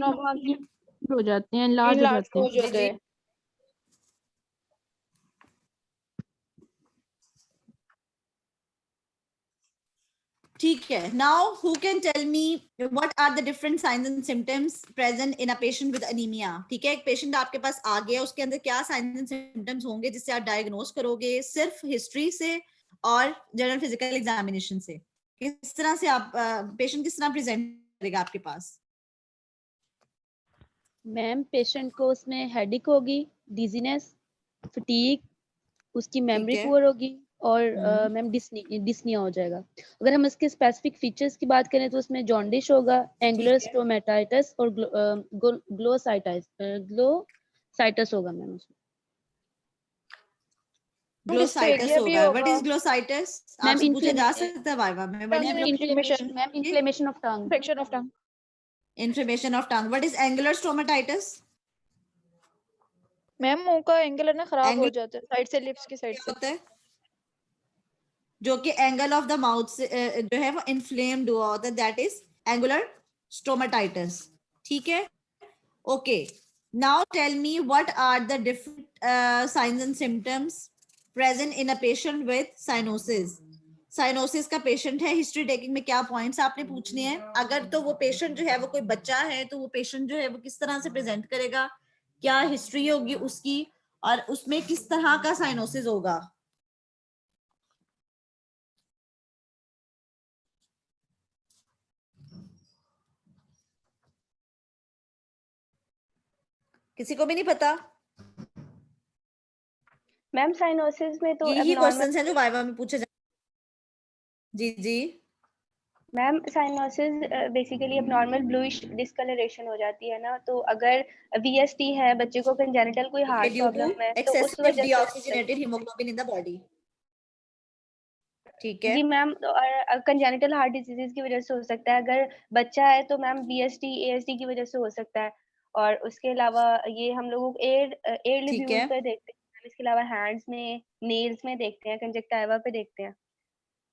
हो जाते हैं, लार्ज हो जाते हैं। हो जाते हैं। ठीक है, now who can tell me what are the different signs and symptoms present in a patient with anemia? ठीक है, एक पेशेंट आपके पास आ गया, उसके अंदर क्या साइंस एंड सिम्टम्स होंगे जिससे आप डायग्नोस करोगे सिर्फ हिस्ट्री से और जनरल फिजिकल एग्जामिनेशन से? किस तरह से आप पेशेंट किस तरह प्रेजेंट करेगा आपके पास? मैम पेशेंट को उसमें हेडेक होगी, डिजीनेस, फटीग, उसकी मेमोरी है। पुअर होगी और मैम डिस्निया हो जाएगा। अगर हम इसके स्पेसिफिक फीचर्स की बात करें तो उसमें जॉन्डिस होगा, एंगुलर स्टोमेटाइटिस और ग्लोसाइटिस होगा मैम उसमें। ग्लोसाइटिस होगा। What is glossitis? आपसे पूछा जा सकता है वाइवा में। Inflammation of tongue. Infection of tongue. Inflammation of tongue. What is angular stomatitis? Ma'am मुंह का एंगल है ना खराब हो जाता है साइड से, लिप्स की साइड से होता है, जो कि एंगल ऑफ द माउथ से जो है वो इन्फ्लेम्ड हुआ होता है, दैट इज एंगुलर स्टोमेटाइटिस। ठीक है, okay. Now tell me what are the different signs and symptoms present in a patient with cyanosis? Cyanosis का पेशेंट है, हिस्ट्री टेकिंग में क्या पॉइंट्स आपने पूछने हैं? अगर तो वो पेशेंट जो है वो कोई बच्चा है तो वो पेशेंट जो है वो किस तरह से प्रेजेंट करेगा, क्या हिस्ट्री होगी उसकी और उसमें किस तरह का साइनोसिस होगा? किसी को भी नहीं पता? मैम साइनोसिस में तो यही क्वेश्चंस हैं जो वाइवा में पूछे जाते। जी जी मैम साइनोसिस बेसिकली अब नॉर्मल ब्लूइश डिस्कलरेशन हो जाती है ना, तो अगर वीएसटी है, बच्चे को कंजेनिटल कोई हार्ट ड्यू टू प्रॉब्लम है तो उस एक्सेसिव वजह से deoxygenated haemoglobin in the body. ठीक है जी मैम, और कंजेनिटल हार्ट डिजीजेस की वजह से हो सकता है। अगर बच्चा है तो मैम बीएसटी एएसडी की वजह से हो सकता है। और उसके अलावा ये हम लोग एयर लिब्यूल पे देखते हैं, इसके अलावा हैंड्स में, नेल्स में देखते हैं, कंजक्टिवा पे देखते हैं।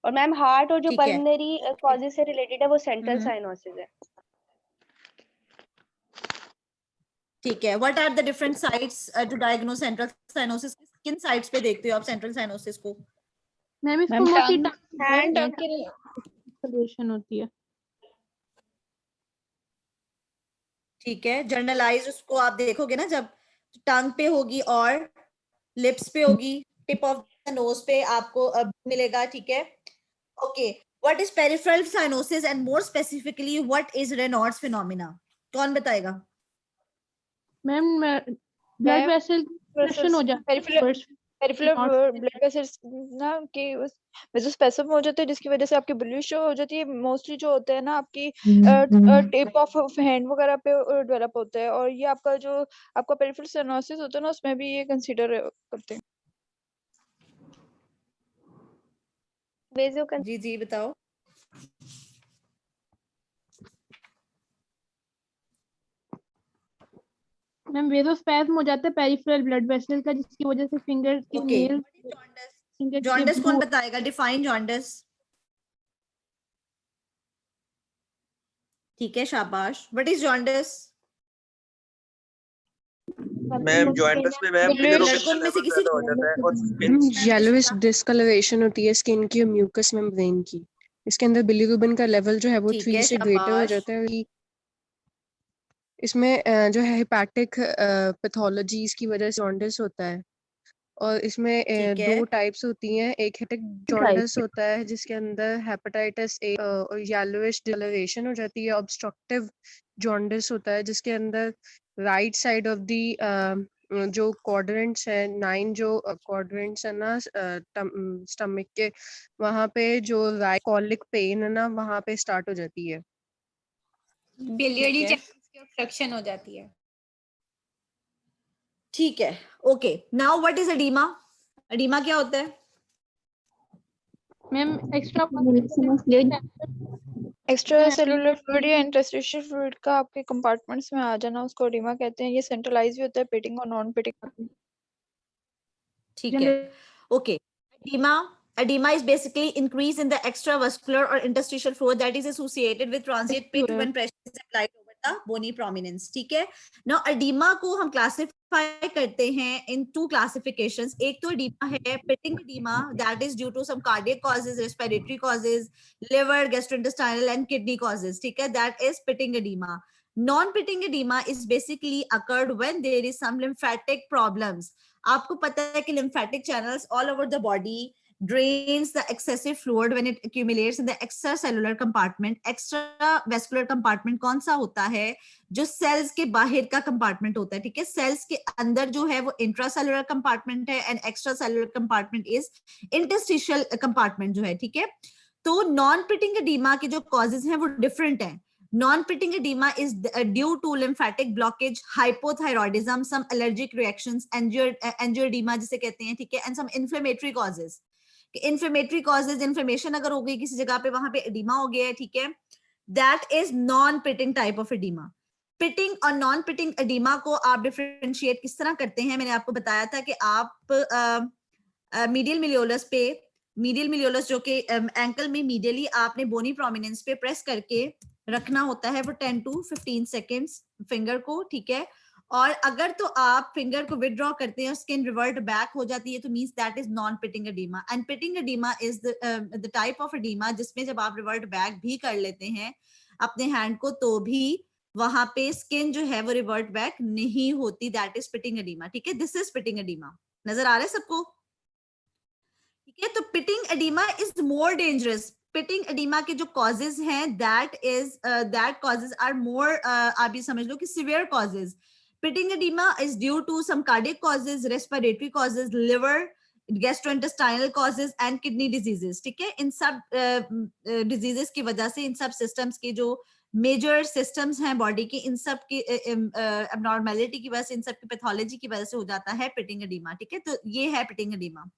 और मैम हार्ट और जो ठीक है। पल्मोनरी कॉजेज से रिलेटेड है वो सेंट्रल साइनोसिस है। ठीक है, what are the different sites to diagnose central cyanosis? किन साइट्स पे देखते हो आप सेंट्रल साइनोसिस को? मैम इसको मोस्टली हैंड की सॉल्यूशन होती है। ठीक है, जर्नलाइज उसको आप देखोगे ना जब टंग पे होगी और लिप्स पे होगी, टिप ऑफ द नोज पे आपको मिलेगा। ठीक है, okay. What is peripheral cyanosis and more specifically what is Reynolds phenomena? कौन बताएगा? मैम ब्लड वेसल प्रेशन हो जाता है, पेरिफेरल ब्लड वेसल्स ना कि वेसोस्पेसम हो जाते हैं, जिसकी वजह से आपकी ब्लूइश हो जाती है। मोस्टली जो होते हैं ना आपकी टिप ऑफ हैंड वगैरह पे डेवलप होते हैं, और ये आपका जो आपका पेरिफेरल साइनोसिस होता है ना उसमें भी ये कंसीडर करते हैं। जी जी बताओ। मैम वेसोस्पैज्म हो जाता है पेरिफेरल ब्लड वेसल का, जिसकी वजह से फिंगर के नेल जॉन्डिस कौन बताएगा? Define jaundice. ठीक है, शाबाश। What is jaundice? Ma'am joints में मैम लड़कों में से किसी हो जाता है और स्किन येलोइश डिस्कलरेशन होती है स्किन की और म्यूकस मेम्ब्रेन की। इसके अंदर बिलीरुबिन का लेवल जो है वो 3 से ग्रेटर हो जाता है। इसमें जो है हेपेटिक पैथोलॉजीज की वजह से जॉन्डिस होता है, और इसमें 2 टाइप्स होती हैं। एक हेपेटिक जॉन्डिस होता है जिसके अंदर हेपेटाइटिस ए और येलोइश डिस्कलरेशन हो जाती है। ऑब्स्ट्रक्टिव जॉन्डिस होता है जिसके अंदर राइट साइड ऑफ दी जो क्वाड्रेंट्स है, 9 जो क्वाड्रेंट्स है ना स्टमक के, वहां पे जो राइट कॉलिक पेन है ना वहां पे स्टार्ट हो जाती है। बिलियरी चैनल्स की ऑब्स्ट्रक्शन हो जाती है। ठीक है, okay. Now what is oedema? Oedema क्या होता है? Ma'am extra extra cellular fluid या इंटरस्टिशियल फ्लूइड का आपके कंपार्टमेंट्स में आ जाना उसको एडिमा कहते हैं। ये सेंट्रलाइज भी होता है पिटिंग और नॉन पिटिंग। ठीक है, okay. edema is basically increase in the extravascular or interstitial fluid that is associated with transient pit when pressure is applied over the bony prominence. ठीक है, now edema को हम classify करते हैं in two classifications. एक तो edema है pitting edema, that is due to some cardiac causes, respiratory causes, liver, gastrointestinal and kidney causes. ठीक है, that is pitting edema. Non-pitting edema is basically occurred when there is some lymphatic problems. आपको पता है कि lymphatic channels all over the body drains the excessive fluid when it accumulates in the extracellular compartment. extravascular compartment कौन सा होता है? जो cells के बाहर का compartment होता है, ठीक है। cells के अंदर जो है वो intracellular compartment है and extracellular compartment is interstitial compartment जो है, ठीक है। तो non-pitting edema के जो causes हैं वो different हैं। Non-pitting edema is due to lymphatic blockage, hypothyroidism, some allergic reactions, angioedema जिसे कहते हैं, ठीक है, and some inflammatory causes. Inflammatory causes, inflammation अगर हो गई किसी जगह पे, वहां पे edema हो गया है, ठीक है, that is non-pitting type of edema. Pitting और non-pitting edema को आप differentiate किस तरह करते हैं? मैंने आपको बताया था कि आप medial malleolus पे, medial malleolus जो कि ankle में medially आपने bony prominence पे press करके रखना होता है वो 10 to 15 seconds फिंगर को, ठीक है। और अगर तो आप फिंगर को विदड्रॉ करते हैं और स्किन रिवर्ट बैक हो जाती है तो means that is non pitting oedema. And pitting oedema is the type of oedema जिसमें जब आप रिवर्ट बैक भी कर लेते हैं अपने हैंड को तो भी वहां पे स्किन जो है वो रिवर्ट बैक नहीं होती, दैट इज पिटिंग एडिमा, ठीक है। This is pitting oedema. नजर आ रहा है सबको? ठीक है, तो pitting oedema is more dangerous. Pitting oedema के जो कॉजेज हैं दैट कॉजेज आर मोर, आप ये समझ लो कि severe causes. Pitting oedema is due to some cardiac causes, respiratory causes, liver, gastrointestinal causes and kidney diseases, ठीक है। इन सब डिजीजेस की वजह से, इन सब सिस्टम्स के जो मेजर सिस्टम्स हैं बॉडी के, इन सब की एबनॉर्मेलिटी की वजह से, इन सब की पैथोलॉजी की वजह से हो जाता है पिटिंग एडिमा, ठीक है। तो ये है पिटिंग एडिमा।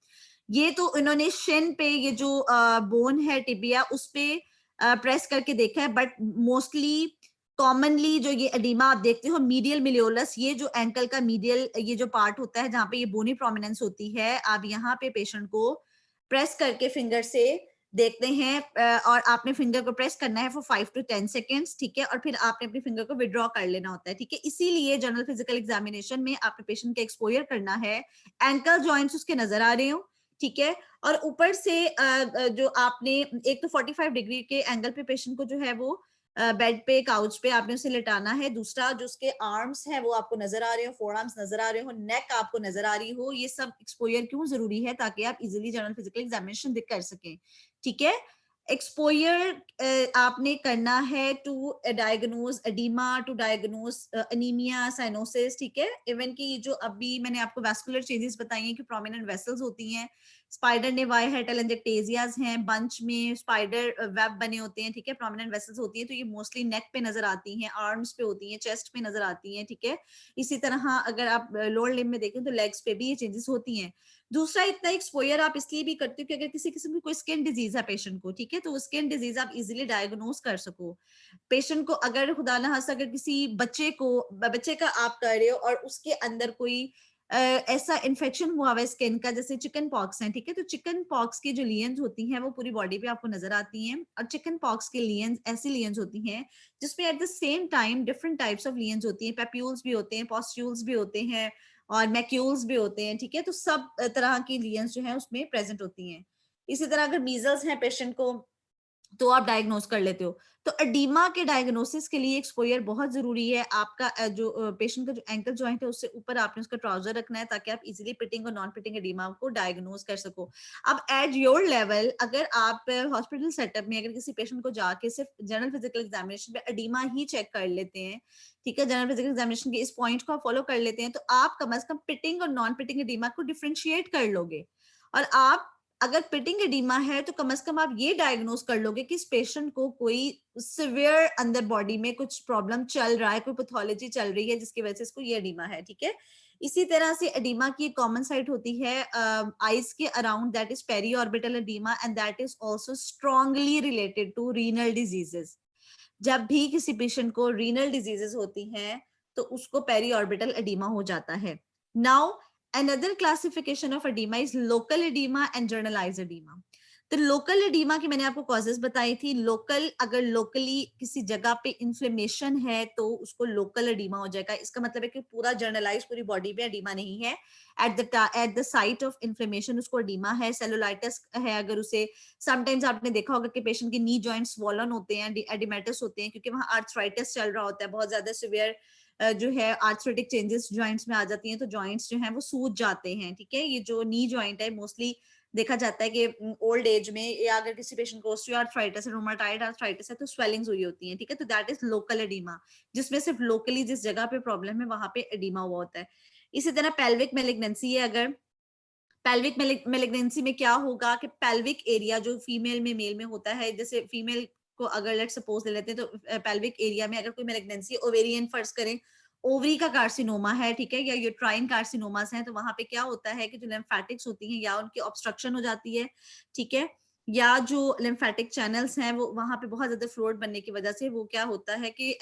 ये तो इन्होंने शिन पे, ये जो बोन है टिबिया, उस पे प्रेस करके देखा है, बट मोस्टली कॉमनली जो ये एडिमा आप देखते हो मीडियल मिलियोलस, ये जो एंकल का मीडियल ये जो पार्ट होता है जहाँ पे ये बोनी प्रोमिनेंस होती है, आप यहाँ पे पेशेंट को प्रेस करके फिंगर से देखते हैं और आपने फिंगर को प्रेस करना है फॉर 5 to 10 seconds, ठीक है। और फिर आपने अपनी फिंगर को विड्रॉ कर लेना होता है, ठीक है। इसीलिए जनरल फिजिकल एग्जामिनेशन में आपने पेशेंट का एक्सपोजर करना है, एंकल जॉइंट्स उसके नजर आ रहे हो, ठीक है। और ऊपर से जो आपने एक तो 45 डिग्री के एंगल पे पेशेंट को जो है वो बेड पे, काउच पे आपने उसे लिटाना है। दूसरा जो उसके आर्म्स हैं वो आपको नजर आ रहे हो, फोर आर्म्स नजर आ रहे हो, नेक आपको नजर आ रही हो। ये सब एक्सपोजर क्यों जरूरी है? ताकि आप इजीली जनरल फिजिकल एग्जामिनेशन कर सकें, ठीक है। एक्सपोजर आपने करना है to diagnose oedema, to diagnose anaemia, cyanosis, ठीक है। इवन की जो अभी मैंने आपको वैस्कुलर चेंजेस बताई हैं कि प्रोमिनेंट वेसल्स होती हैं, स्पाइडर नेवाई है, टेलेंजेक्टेसियाज हैं, बंच में स्पाइडर वेब बने होते हैं, ठीक है, प्रोमिनेंट वेसल्स होती हैं। तो ये मोस्टली नेक पे नजर आती हैं, आर्म्स पे होती हैं, चेस्ट पे नजर आती हैं, ठीक है। इसी तरह अगर आप लोअर लिम्ब में देखें तो लेग्स पे भी ये चेंजेस होती हैं। दूसरा, इतना एक्सपोजर आप इसलिए भी करते हो कि अगर किसी किस्म की कोई स्किन डिजीज है पेशेंट को, ठीक है, तो स्किन डिजीज आप इजीली डायग्नोज कर सको। पेशेंट को अगर खुदा न खास्ता अगर किसी बच्चे का आप कर रहे हो और उसके अंदर कोई ऐसा इन्फेक्शन हुआ हुआ स्किन का, जैसे चिकन पॉक्स है, ठीक है, तो चिकन पॉक्स की जो लियंस होती हैं वो पूरी बॉडी पे आपको नजर आती हैं। और चिकन पॉक्स के लियंस ऐसी लियंस होती हैं जिसमें at the same time different types of lesions होती हैं, पेप्यूल्स भी होते हैं, पॉस्ट्यूल्स भी होते हैं और मैक्यूल्स भी होते हैं, ठीक है। तो सब तरह की लियंस जो है उसमें प्रेजेंट होती हैं। इसी तरह अगर मीजल्स है पेशेंट को तो आप डायग्नोज कर लेते हो। तो एडिमा के डायग्नोसिस के लिए एक्सपोजर बहुत जरूरी है। आपका जो पेशेंट का जो एंकल जॉइंट है उससे ऊपर आपने उसका ट्राउजर रखना है ताकि आप इजीली पिटिंग और नॉन पिटिंग एडिमा को डायग्नोज कर सको। अब एट योर लेवल अगर आप हॉस्पिटल सेटअप में अगर किसी पेशेंट को जाके सिर्फ जनरल फिजिकल एग्जामिनेशन में एडिमा ही चेक कर लेते हैं, ठीक है, जनरल फिजिकल एग्जामिनेशन के इस पॉइंट को फॉलो कर लेते हैं, तो आप कम से कम पिटिंग और नॉन पिटिंग एडिमा को डिफ्रेंशिएट कर लोगे। और आप अगर पिटिंग एडिमा है तो कम से कम आप ये डायग्नोज कर लोगे कि इस पेशेंट को कोई सिवियर अंदर बॉडी में कुछ प्रॉब्लम चल रहा है, कोई पैथोलॉजी चल रही है जिसकी वजह से इसको ये एडिमा है, ठीक है। इसी तरह से एडिमा की एक कॉमन साइट होती है आईज के around, that is periorbital oedema, and that is also strongly related to renal diseases. जब भी किसी पेशेंट को रीनल डिजीजेस होती हैं तो उसको पेरी ऑर्बिटल एडिमा हो जाता है। Now another classification of edema is local edema and generalized edema. तो लोकल एडिमा की मैंने आपको कॉजेस बताई थी। लोकल, अगर लोकली किसी जगह पे इन्फ्लेमेशन है तो उसको लोकल एडिमा हो जाएगा। इसका मतलब है कि पूरा जर्नलाइज पूरी बॉडी में एडिमा नहीं है, at the site of inflammation उसको एडिमा है। सेलुलाइटिस है अगर उसे, समटाइम्स आपने देखा होगा कि पेशेंट के नी जॉइंट्स स्वॉलन होते हैं, एडिमेटस होते हैं, क्योंकि वहां आर्थराइटिस चल रहा होता है, बहुत ज्यादा सिवियर जो है आर्थराइटिक चेंजेस जॉइंट्स में आ जाती हैं, तो जॉइंट्स जो हैं वो सूज जाते हैं, ठीक है। ये जो नी जॉइंट है मोस्टली देखा जाता है कि ओल्ड एज में, या अगर किसी पेशेंट को ऑस्टियोआर्थराइटिस है, रूमेटॉइड आर्थराइटिस है, तो स्वेलिंग्स हुई होती हैं, ठीक है। तो दैट इज लोकल एडिमा, जिसमें सिर्फ लोकली जिस जगह पे प्रॉब्लम है वहां पे एडिमा हुआ होता है। इसी तरह पेल्विक मेलिग्नेंसी है, अगर पेल्विक मेलिग्नेंसी में क्या होगा कि पेल्विक एरिया जो फीमेल में मेल में होता है, जैसे फीमेल को अगर लेट सपोज ले लेते हैं तो पेल्विक एरिया में अगर कोई मेलिग्नेंसी, ओवेरियन फर्ज करें, ओवरी का कार्सिनोमा है, ठीक है, या यूट्राइन कार्सिनोमास हैं, तो वहां पे क्या होता है कि जो लिम्फेटिक्स होती हैं या उनकी ऑब्स्ट्रक्शन हो जाती है, ठीक है, या जो लिम्फेटिक चैनल्स हैं वो वहां पे बहुत ज्यादा फ्लूइड बनने की वजह से वो क्या होता है कि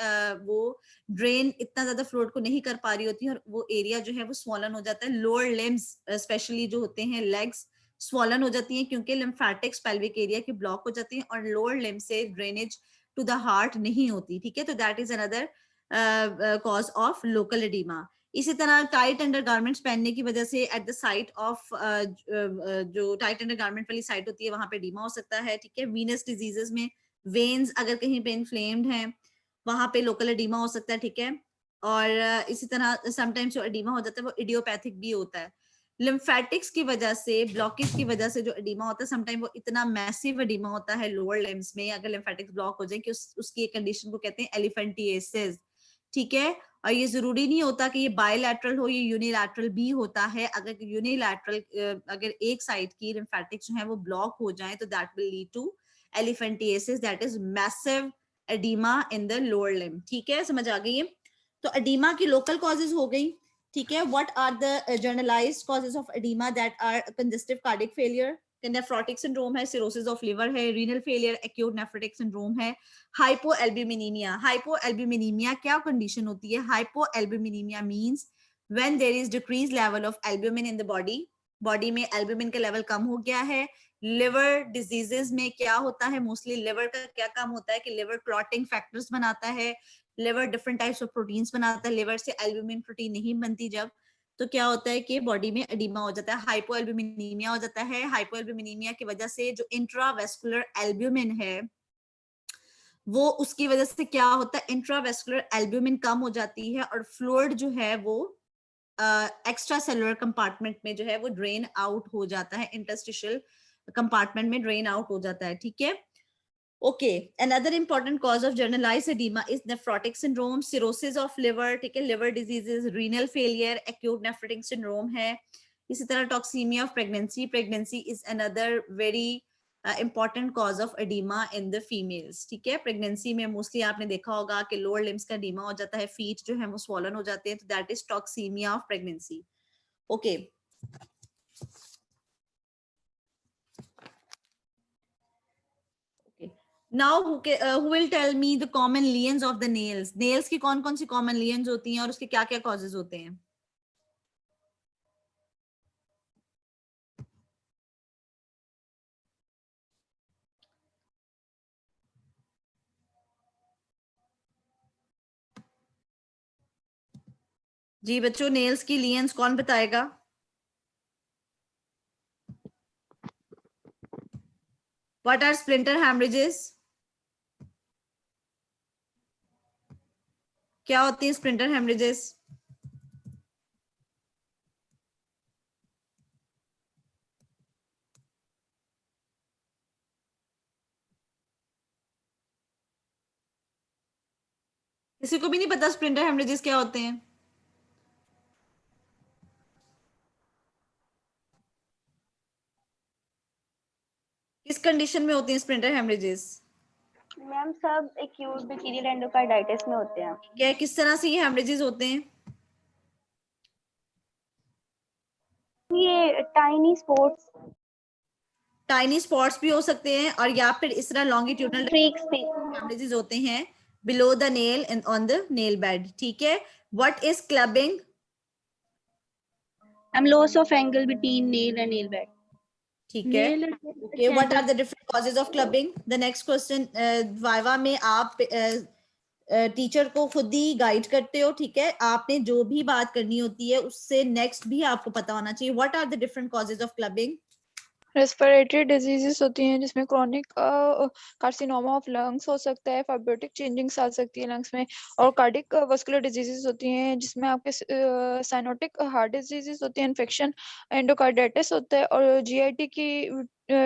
वो ड्रेन इतना ज्यादा फ्लूइड को नहीं कर पा रही होती है और वो एरिया जो है वो स्वॉलन हो जाता है। लोअर लिम्स स्पेशली जो होते हैं लेग्स स्वॉलन हो जाती हैं क्योंकि लिम्फेटिक्स पेल्विक एरिया की ब्लॉक हो जाती हैं और लोअर लिम्ब से ड्रेनेज टू द हार्ट नहीं होती, ठीक है। तो that is another cause of local oedema. इसी तरह टाइट अंडरगारमेंट्स पहनने की वजह से एट द साइट ऑफ जो टाइट अंडरगारमेंट वाली साइट होती है वहां पे एडिमा हो सकता है, ठीक है। वीनस डिजीजेस में वेन्स अगर कहीं पे इन्फ्लेम्ड हैं वहां पे लोकल एडिमा हो सकता है, ठीक है। और इसी तरह समटाइम्स जो एडिमा हो जाता है वो इडियोपैथिक भी होता है। लिम्फेटिक्स की वजह से, ब्लॉकेज की वजह से जो एडिमा होता है समटाइम वो इतना मैसिव एडिमा होता है लोअर लिम्स में, अगर लिम्फेटिक्स ब्लॉक हो जाए कि उसकी एक कंडीशन को कहते हैं एलिफेंटिएसिस, ठीक है। और ये जरूरी नहीं होता कि ये बायलैटरल हो, ये यूनिलैटरल भी होता है। अगर यूनिलैटरल अगर एक साइड की लिम्फेटिक्स जो है वो ब्लॉक हो जाए तो that will lead to elephantiasis, that is massive oedema in the lower limb, ठीक है, समझ आ गई है। तो एडिमा की लोकल कॉजेज हो गई, ठीक है। What are the generalised causes of oedema? That are congestive cardiac failure, nephrotic syndrome है, सिरोसिस ऑफ लिवर है, renal failure, acute nephrotic syndrome है, हाइपोएल्ब्यूमिनीमिया। हाइपोएल्ब्यूमिनीमिया क्या कंडीशन होती है? Hypoalbuminaemia means when there is decrease level of albumin in the body, body में एल्ब्यूमिन का लेवल कम हो गया है। लिवर डिजीजेस में क्या होता है? मोस्टली लिवर का क्या काम होता है कि लिवर क्लॉटिंग फैक्टर्स बनाता है, liver different types of proteins बनाता है, लिवर से एल्ब्यूमिन प्रोटीन नहीं बनती जब, तो क्या होता है कि बॉडी में एडिमा हो जाता है, हाइपोएल्ब्यूमिनीमिया हो जाता है। हाइपोएल्ब्यूमिनीमिया की वजह से जो इंट्रावेस्कुलर एल्ब्यूमिन है वो उसकी वजह से क्या होता है, इंट्रावेस्कुलर एल्ब्यूमिन कम हो जाती है और फ्लूइड जो है वो एक्स्ट्रा सेलुलर कंपार्टमेंट में जो है वो ड्रेन आउट हो जाता है, इंटरस्टिशियल कंपार्टमेंट में ड्रेन आउट हो जाता है, ठीक है। Okay, another important cause of generalized edema is nephrotic syndrome, cirrhosis of liver, ठीक है, liver diseases, renal failure, acute nephrotic syndrome है। इसी तरह toxemia of pregnancy, pregnancy is another very important cause of edema in the females, ठीक है। pregnancy में mostly आपने देखा होगा कि lower limbs का edema हो जाता है, feet जो है वो swollen हो जाते हैं, तो that is toxemia of pregnancy. Okay. Now who will tell me the common lesions of the nails? Nails की कौन कौन सी common lesions होती हैं और उसके क्या क्या causes होते हैं? जी बच्चों, nails की lesions कौन बताएगा? What are splinter hemorrhages? क्या होती है splinter hemorrhages? किसी को भी नहीं पता splinter hemorrhages क्या होते हैं? किस कंडीशन में होती हैं स्प्लिंटर हेमरेजेस? मैम सब एक्यूट बैक्टीरियल एंडोकार्डाइटिस में होते हैं। क्या किस तरह से ये हेमरेजेस होते हैं? ये टाइनी स्पॉट्स भी हो सकते हैं, और या फिर इस तरह लॉन्गिट्यूडनल स्ट्रीक्स भी हेमरेजेस होते हैं below the nail and on the nail bed. ठीक है, what is clubbing? Loss of angle between nail and nail bed. ठीक है, okay, what are the different causes of clubbing? The next question, viva में आप टीचर को खुद ही गाइड करते हो, ठीक है, आपने जो भी बात करनी होती है उससे नेक्स्ट भी आपको पता होना चाहिए। What are the different causes of clubbing? Respiratory diseases होती हैं जिसमें क्रॉनिक कार्सिनोमा ऑफ लंग्स हो सकता है, फाइब्रोटिक चेंजिंग्स आ सकती है लंग्स में, और कार्डिक वस्कुलर डिजीजेस होती हैं जिसमें आपके साइनोटिक हार्ट डिजीजेस होती हैं, इन्फेक्शन एंडोकार्डाइटिस होता है, और जीआईटी की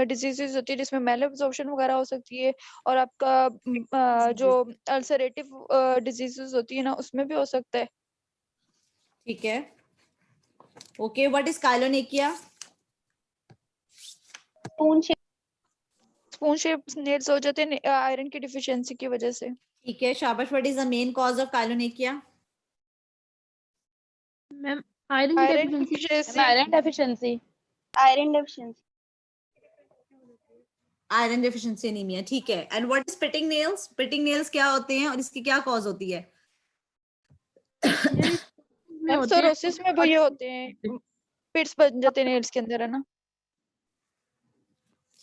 डिजीजेस होती है जिसमें मेल एब्जॉर्प्शन वगैरह हो सकती है, और आपका जो अल्सरेटिव डिजीजेस होती है ना उसमें भी हो सकता है। ठीक है, okay, what is koilonychia? Spoon shape nails हो जाते हैं आयरन की डिफिशियंसी की वजह से। ठीक है, शाबाश। What is the main cause of koilonychia? Ma'am iron iron deficiency. Iron deficiency iron deficiency anaemia. ठीक है, and what is pitting nails? Pitting nails क्या होते हैं और इसकी क्या कॉज होती है? सोरोसिस में वो ये होते हैं, पिट्स बन जाते हैं नेल्स के अंदर, है ना।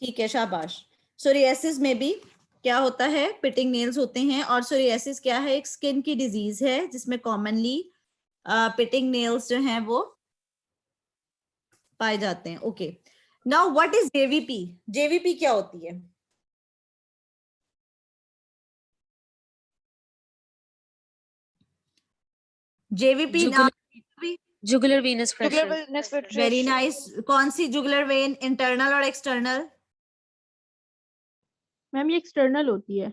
ठीक है, शाबाश। सोरियासिस में भी क्या होता है? पिटिंग नेल्स होते हैं। और सोरियासिस क्या है? एक स्किन की डिजीज है जिसमें कॉमनली पिटिंग नेल्स जो हैं वो पाए जाते हैं। Okay, now what is JVP? JVP क्या होती है? JVP jugular Venus pressure. Very nice. कौन सी जुगुलर वेन, इंटरनल और एक्सटर्नल? मैम ये एक्सटर्नल होती है।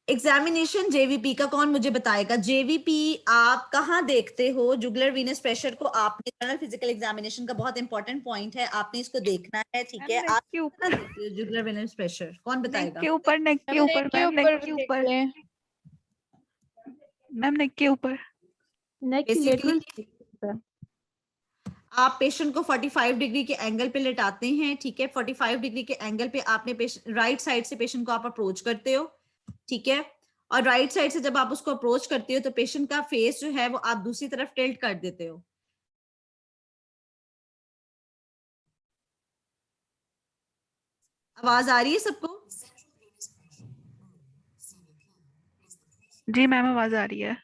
एग्जामिनेशन जेवीपी का कौन मुझे बताएगा? जेवीपी आप कहाँ देखते हो? जुगुलर वीनस प्रेशर को आपने जनरल फिजिकल एग्जामिनेशन का बहुत इंपॉर्टेंट पॉइंट है, आपने इसको देखना है, ठीक है। आप कहाँ देखते हो जुगुलर वीनस प्रेशर? कौन बताएगा? नेक के ऊपर मैम, नेक के ऊपर नेक की Basically, लेटरल। आप पेशेंट को 45 डिग्री के एंगल पे लेटाते हैं, ठीक है। 45 डिग्री के एंगल पे आपने राइट साइड से पेशेंट को आप अप्रोच करते हो, ठीक है। और राइट साइड से जब आप उसको अप्रोच करते हो तो पेशेंट का फेस जो है वो आप दूसरी तरफ टिल्ट कर देते हो। आवाज आ रही है सबको? जी मैम, आवाज आ रही है।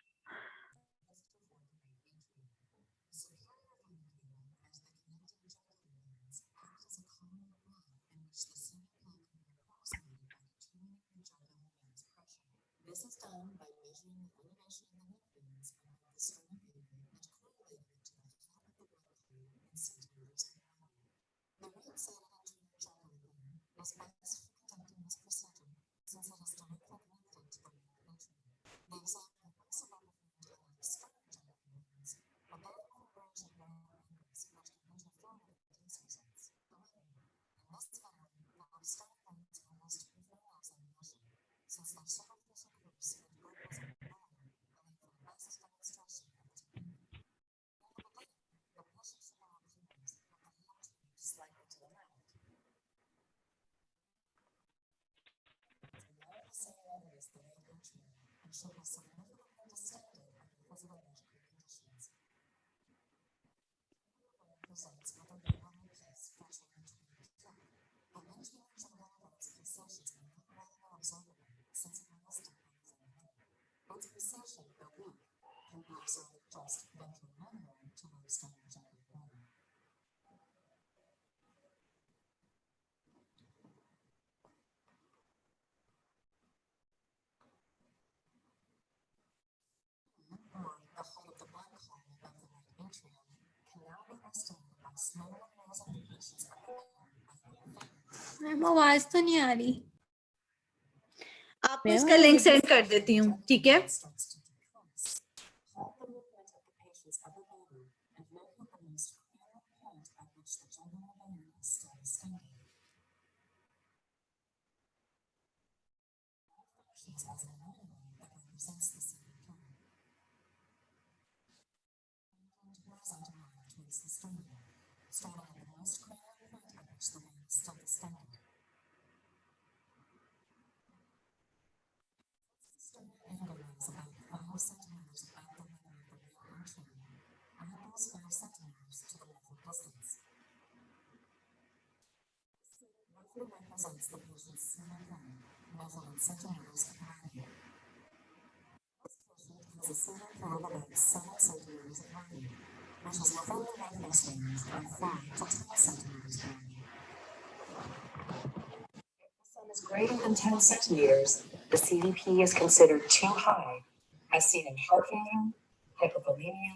मैम आवाज तो नहीं आ रही। आपको इसका लिंक सेंड कर देती हूँ, ठीक है। Is greater than 10 centimeters, the CDP is considered too high, as seen in heart failure, hypovolemia,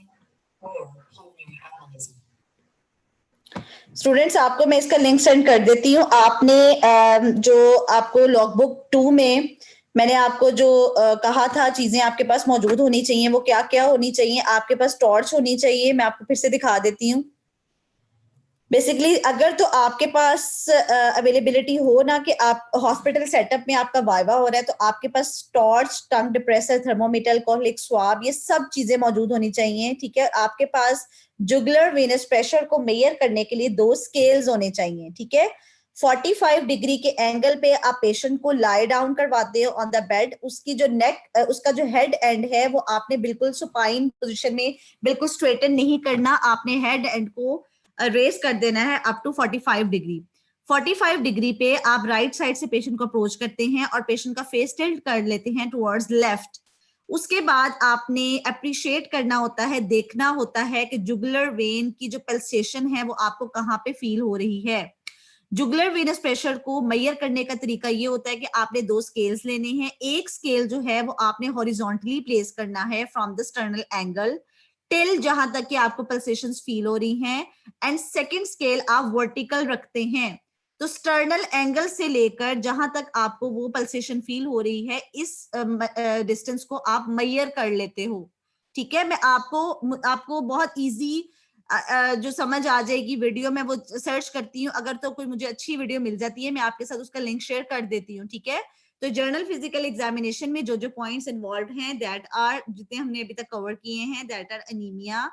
or pulmonary embolism. Students आपको मैं इसका लिंक सेंड कर देती हूँ। आपने जो आपको लॉगबुक 2 में मैंने आपको जो कहा था चीजें आपके पास मौजूद होनी चाहिए, वो क्या क्या होनी चाहिए। आपके पास टॉर्च होनी चाहिए, मैं आपको फिर से दिखा देती हूँ। बेसिकली अगर तो आपके पास अवेलेबिलिटी हो ना कि आप हॉस्पिटल सेटअप में आपका वाइवा हो रहा है, तो आपके पास टॉर्च, टंग डिप्रेसर, थर्मोमीटर, अल्कोहलिक स्वाब, ये सब चीजें मौजूद होनी चाहिए, ठीक है। आपके पास जुगुलर वेनस प्रेशर को मेजर करने के लिए 2 स्केल्स होने चाहिए, ठीक है। 45 डिग्री के एंगल पे आप पेशेंट को लाई डाउन करवाते हो ऑन द बेड। उसकी जो नेक, उसका जो हेड एंड है वो आपने बिल्कुल सुपाइन पोजीशन में बिल्कुल स्ट्रेटन नहीं करना, आपने हेड एंड को रेस कर देना है अप टू 45 डिग्री। 45 डिग्री पे आप राइट साइड से पेशेंट को अप्रोच करते हैं और पेशेंट का फेस टिल्ट कर लेते हैं टुवर्ड्स लेफ्ट। उसके बाद आपने अप्रिशिएट करना होता है, देखना होता है कि जुगुलर वेन की जो पल्सेशन है वो आपको कहाँ पे फील हो रही है। जुगुलर वेनस प्रेशर को मेजर करने का तरीका ये होता है कि आपने 2 स्केल्स लेने हैं। एक स्केल जो है वो आपने हॉरिजॉन्टली प्लेस करना है from the sternal angle till जहां तक कि आपको पल्सेशंस फील हो रही हैं, एंड सेकंड स्केल आप वर्टिकल रखते हैं। तो स्टर्नल एंगल से लेकर जहां तक आपको वो पल्सेशन फील हो रही है, इस डिस्टेंस को आप मेजर कर लेते हो, ठीक है। मैं आपको बहुत इजी जो समझ आ जाएगी वीडियो में वो सर्च करती हूँ। अगर तो कोई मुझे अच्छी वीडियो मिल जाती है मैं आपके साथ उसका लिंक शेयर कर देती हूँ, ठीक है। तो जर्नल फिजिकल एग्जामिनेशन में जो जो पॉइंट्स इन्वॉल्व हैं दैट आर, जितने हमने अभी तक कवर किए हैं, that are anaemia,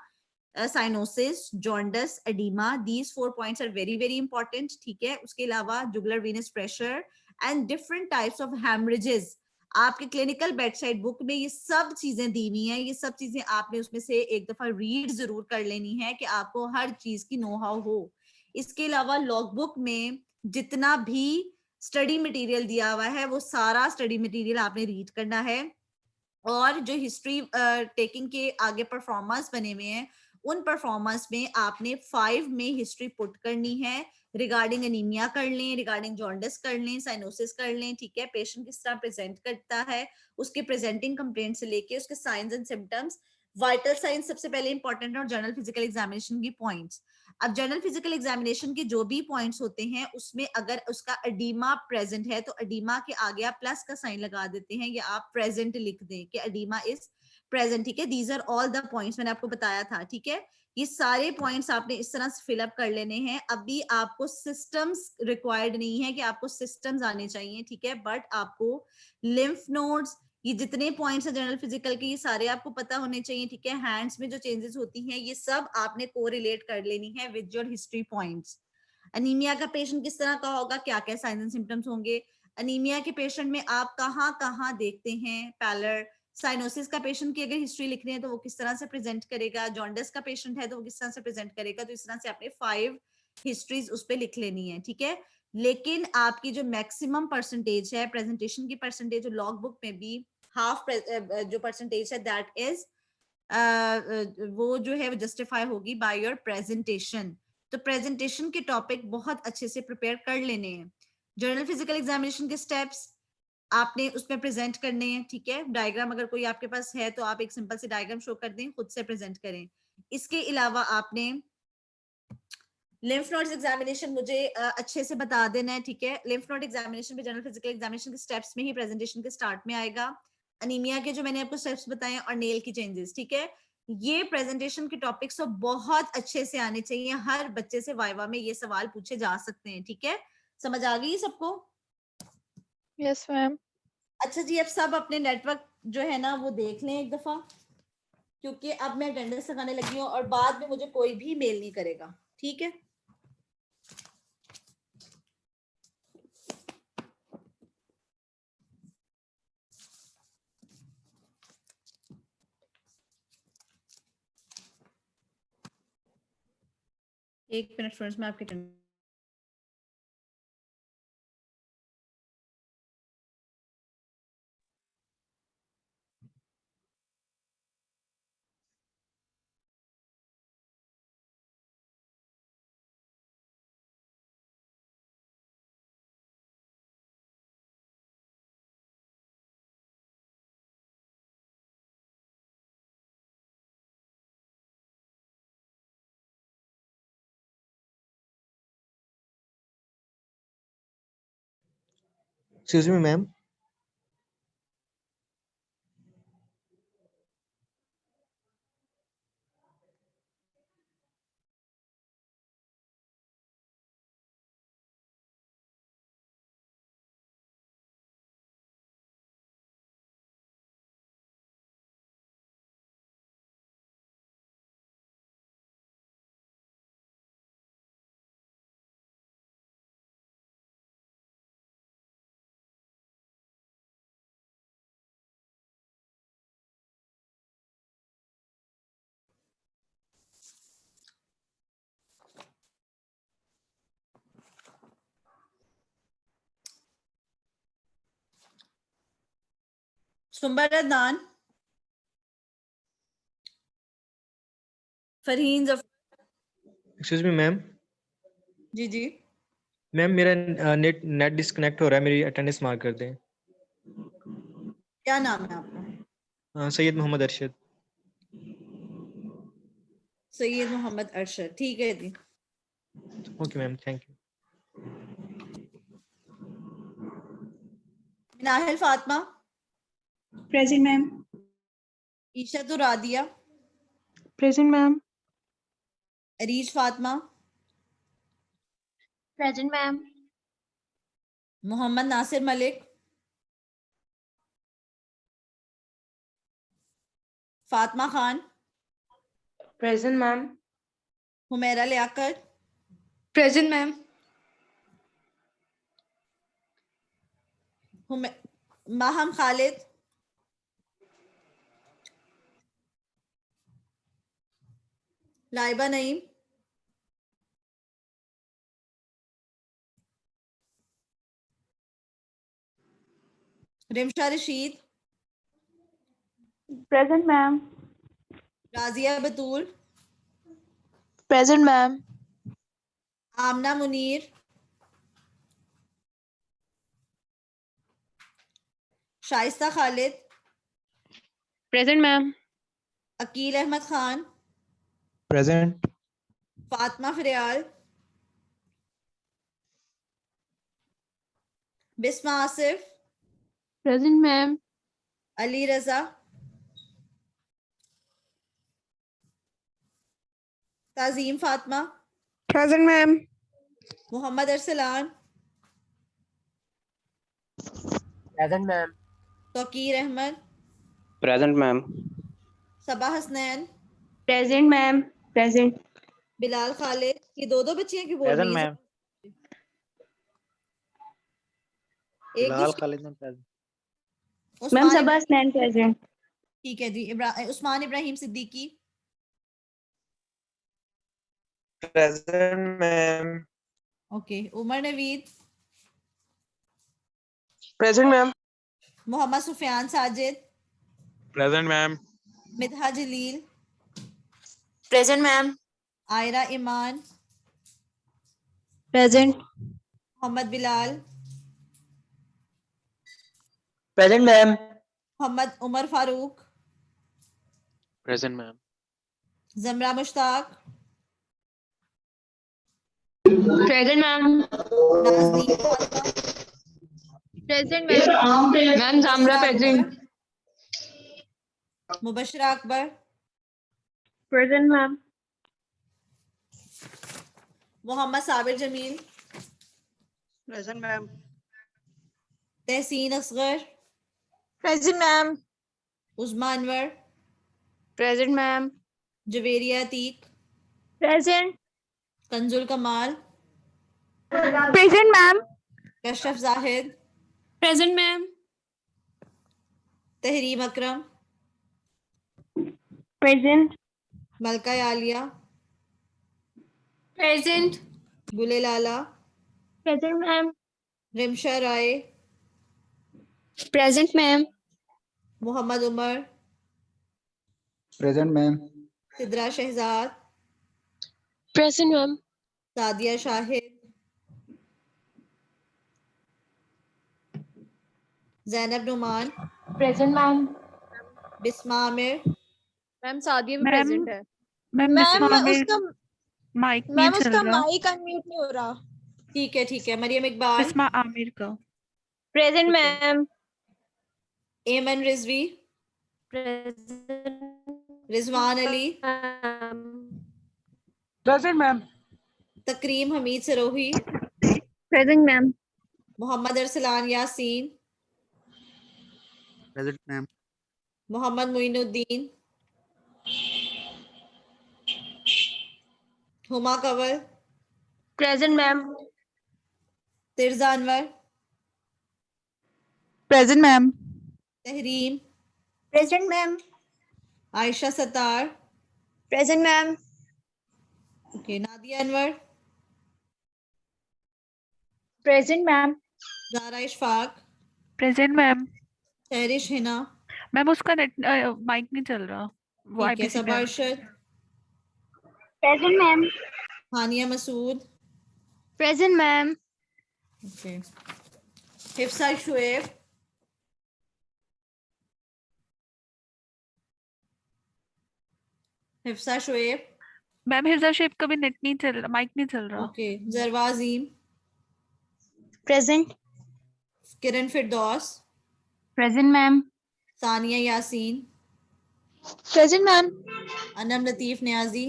cyanosis, jaundice, oedema. These 4 points are very very important, ठीक है। उसके अलावा jugular venous pressure and different types of haemorrhages. आपके क्लिनिकल बेडसाइड बुक में ये सब चीजें दी हुई हैं। ये सब चीजें आपने उसमें से एक दफा रीड जरूर कर लेनी है कि आपको हर चीज की नो हाउ हो। इसके अलावा लॉग बुक में जितना भी स्टडी मटेरियल दिया हुआ है वो सारा स्टडी मटेरियल आपने रीड करना है। और जो हिस्ट्री टेकिंग के आगे परफॉर्मेंस बने हुए हैं, उन परफॉर्मेंस में आपने 5 में हिस्ट्री पुट करनी है। रिगार्डिंग एनीमिया कर लें, रिगार्डिंग जॉन्डिस कर लें, साइनोसिस कर लें, ठीक है। पेशेंट किस तरह प्रेजेंट करता है, उसके प्रेजेंटिंग कंप्लेंट से लेके उसके science and symptoms, vital science सबसे पहले इंपॉर्टेंट है, और जर्नल फिजिकल एग्जामिनेशन की पॉइंट्स। अब जर्नल फिजिकल एग्जामिनेशन के जो भी पॉइंट्स होते हैं उसमें अगर उसका एडीमा प्रेजेंट है तो एडीमा के आगे आप प्लस का साइन लगा देते हैं या आप प्रेजेंट लिख दें कि एडीमा इज प्रेजेंट, ठीक है। These are all the points मैंने आपको बताया था, ठीक है। ये सारे पॉइंट्स आपने इस तरह से फिलअप कर लेने हैं। अभी आपको सिस्टम्स रिक्वायर्ड नहीं है कि आपको सिस्टम्स आने चाहिए, ठीक है, बट आपको लिम्फ नोड्स, ये जितने पॉइंट्स है जनरल फिजिकल के, ये सारे आपको पता होने चाहिए, ठीक है। हैंड्स में जो चेंजेस होती हैं ये सब आपने कोरिलेट कर लेनी है with your history points. Anaemia का पेशेंट किस तरह का होगा, क्या क्या साइंस एंड सिम्टम्स होंगे, अनीमिया के पेशेंट में आप कहाँ कहाँ देखते हैं पैलर, साइनोसिस का पेशेंट की अगर हिस्ट्री लिख रहे हैं तो वो किस तरह से प्रेजेंट करेगा, जॉन्डिस का पेशेंट है तो वो किस तरह से प्रेजेंट करेगा। तो इस तरह से आपने 5 हिस्ट्रीज उस पर लिख लेनी है, ठीक है। लेकिन आपकी जो मैक्सिमम परसेंटेज है प्रेजेंटेशन की परसेंटेज, लॉग बुक में भी हाफ जो परसेंटेज है दैट इज वो जो है वो जस्टिफाई होगी बाय योर प्रेजेंटेशन। तो प्रेजेंटेशन के टॉपिक बहुत अच्छे से प्रिपेयर कर लेने हैं। जर्नल फिजिकल एग्जामिनेशन के स्टेप्स आपने उसमें प्रेजेंट करने हैं, ठीक है। डायग्राम अगर कोई आपके पास है तो आप एक सिंपल से डायग्राम शो कर दें, खुद से प्रेजेंट करें। इसके अलावा आपने लिम्फ नोड्स एग्जामिनेशन मुझे अच्छे से बता देना है, ठीक है। लिम्फ नोड एग्जामिनेशन में जनरल फिजिकल एग्जामिनेशन के स्टेप्स में ही प्रेजेंटेशन के स्टार्ट में आएगा। अनीमिया के जो मैंने आपको स्टेप्स बताए और नेल की चेंजेस, ठीक है। ये प्रेजेंटेशन के टॉपिक्स तो बहुत अच्छे से आने चाहिए। हर बच्चे से वाइवा में ये सवाल पूछे जा सकते हैं, ठीक है। समझ आ गई सबको? Yes ma'am. अच्छा जी, अब सब अपने नेटवर्क जो है ना वो देख लें एक दफा, क्योंकि अब मैं अटेंडेंस लगाने लगी हूँ और बाद में मुझे कोई भी मेल नहीं करेगा, ठीक है? एक मिनट फ्रेंड्स, मैं आपके Excuse me, ma'am. Sumbar Adnan, Farheen Zafar. Excuse me, ma'am. जी जी, मैम मेरा नेट डिस्कनेक्ट हो रहा है, मेरी अटेंडेंस मार्क कर दें। क्या नाम है आपका? सैयद मोहम्मद अरशद। सैयद मोहम्मद अरशद, ठीक है जी। Okay ma'am, thank you. Nahil Fatima. Present ma'am. Esha तो Radia. Present ma'am. Areej Fatima. Present ma'am. Mohammad Nasir Malik. Fatima Khan. Present ma'am. Humaira Liaquat. Present ma'am. Maham Khalid. Laiba Naeem. Rimsha Rasheed. Present ma'am. Razia Batool. Present ma'am. Amna Munir. Shaista Khalid. Present ma'am. Aqeel Ahmed Khan. Present. Fatima Faryal. Bisma Asif. Present ma'am. Ali Raza. Tazeem Fatima. Present ma'am. Mohammad Arsalan. Present ma'am. Tauqeer Ahmed. Present ma'am. Saba Hasnain. Present ma'am. Present. Bilal Khalid. ये दो बच्चियां क्यों बोल प्रेजेंट रही हैं? मैम। एक बिलाल दूसरे। Khalid ma'am present. Ma'am Usman Saba Hasnain present. ठीक है जी। Usman Ibrahim Siddiqui. Present ma'am. Okay. Umar Naveed. Present ma'am. Mohammad Sufiyan Sajid. Present ma'am. Midha Jalil. Present ma'am. Ayra Iman. Present. Mohammad Bilal. Present ma'am. Mohammad Umar Farooq. Present ma'am. Zamra Mushtaq. Present ma'am. Nazneen Fatima. Present ma'am. Ma'am Zamra present. Mubashra Akbar. Present ma'am. Mohammad Sabir Jameel. Present ma'am. Tehseen Asghar. Present ma'am. उस्मा Anwar, present ma'am. Javeria Atiq, present. Kanzul Kamal, present ma'am. Kashaf Zahid, present ma'am. Tehreem Akram, present. Malka Aliya, present. Gule Lala, present ma'am. Rimsha Rai, present ma'am. Mohammad Umar, present ma'am. Sidra Shahzad, present ma'am. Sadia Shahid, Zainab Noman, present ma'am. Bisma Amir, ma'am Sadia भी मैम प्रेजेंट है। मैम उसका माइक नहीं मैम चल उसका रहा। माइक अनम्यूट नहीं हो रहा। ठीक है। मरियम इकबाल, बिस्मा आमिर का। प्रेजेंट ठीक है। Ma'am. Eman Rizvi, Rizwan Ali, present ma'am. Takreem Hameed Sarohi, present ma'am. Mohammad Arsalan Yasin, present ma'am. Mohammad Moinuddin, Huma Kanwal, present ma'am. Tirza Anwar, present ma'am. Tehreem, present ma'am. Ayesha Sattar, present ma'am. Okay, Nadia Anwar, present ma'am. Zara Ishfaq, present ma'am. Shahrish Hina, ma'am उसका नेट माइक नहीं चल रहा, वो ठीक है। IPC Saba ma'am. Arshad, present ma'am. Haniya Masood, present ma'am. Okay. Hifsa Shoaib, Hifsa Shoaib, ma'am हिजा shape का भी नेट नहीं चल रहा, माइक नहीं चल रहा। Okay. Zarwa Azeem, present. Kiran Firdaus, present ma'am. Sania Yasin, present ma'am. Anam Latif Niazi,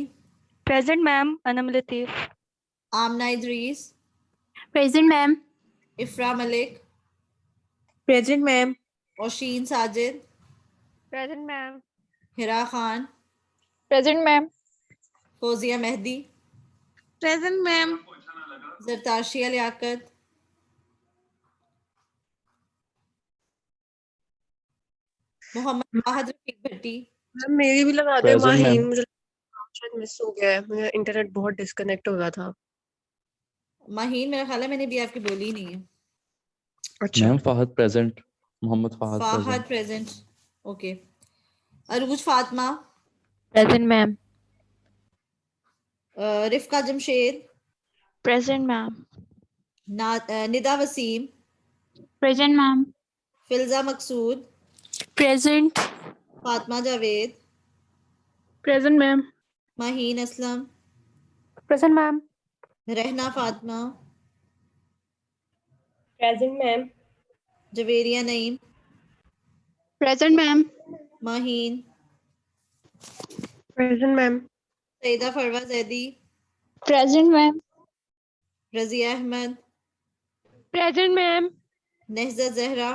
present ma'am. Anam Latif. Amna Idrees, present ma'am. Ifra Malik, present ma'am. Oshin Sajid, present ma'am. Hira Khan, present ma'am. Fauzia Mehdi, present ma'am. Zartashia Liaquat, Mohammad Wahid Rafiq Bhatti, ma'am मेरी भी लगा दे प्रेजेंट माहीन, मैम। मुझे शायद मिस हो गया है, मेरा इंटरनेट बहुत डिस्कनेक्ट हो रहा था। माहीन मेरा ख्याल है मैंने भी आपकी बोली ही नहीं है। अच्छा ma'am Fahad present. Mohammad Fahad Fahad present. Present, okay. Arooj Fatima, present ma'am. Rifka Jamshed, present ma'am. Nida Waseem, present ma'am. Filza Maqsood, present. Fatima Javed, present ma'am. Maheen Aslam, present ma'am. Rahna Fatima, present ma'am. Javeria Naeem, present ma'am. Maheen, present ma'am. Syeda Farwa Zaidi, present ma'am. Razia Ahmed, present ma'am. Nuzhat Zahra,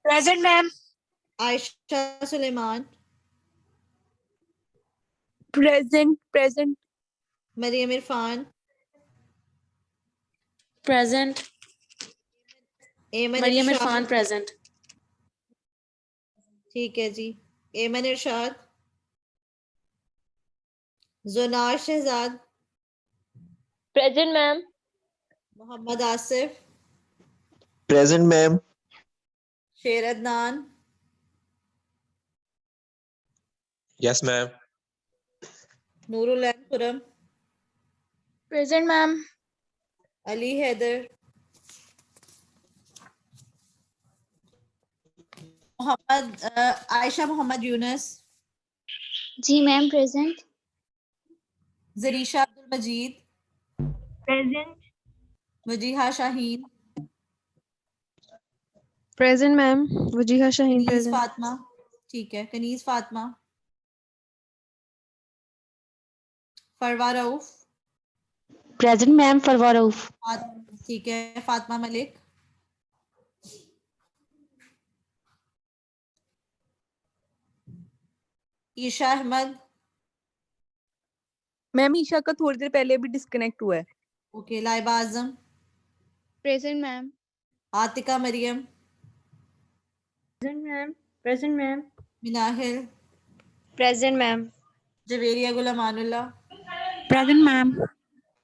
present ma'am. Ayesha Suleman, present. Maryam Irfan, present. Eman Maryam Irshad, Irfan present. ठीक है जी। Eman Irshad, Jonar Shahzad, present ma'am. Mohammad Asif, present ma'am. Sher Adnan, yes ma'am. Noorul Ain Khurram, present ma'am. Ali Haider, Ayesha Mohammad Younus, जी ma'am present. Zarisha Abdul Majeed, present. Wajiha Shaheen, present ma'am. Wajiha Shaheen Kaneez present. Fatima, ठीक है। Kaneez Fatima, Farwa Rauf, present ma'am. फरवा रऊफ। ठीक है। फातिमा मलिक, ईशा अहमद। मैम ईशा का थोड़ी देर पहले भी डिस्कनेक्ट हुआ है। Okay, Laiba Azam. Present ma'am. Atika Maryam. Present ma'am. Present ma'am. Minahil. Present ma'am. Javeria Gulmanullah. Present ma'am.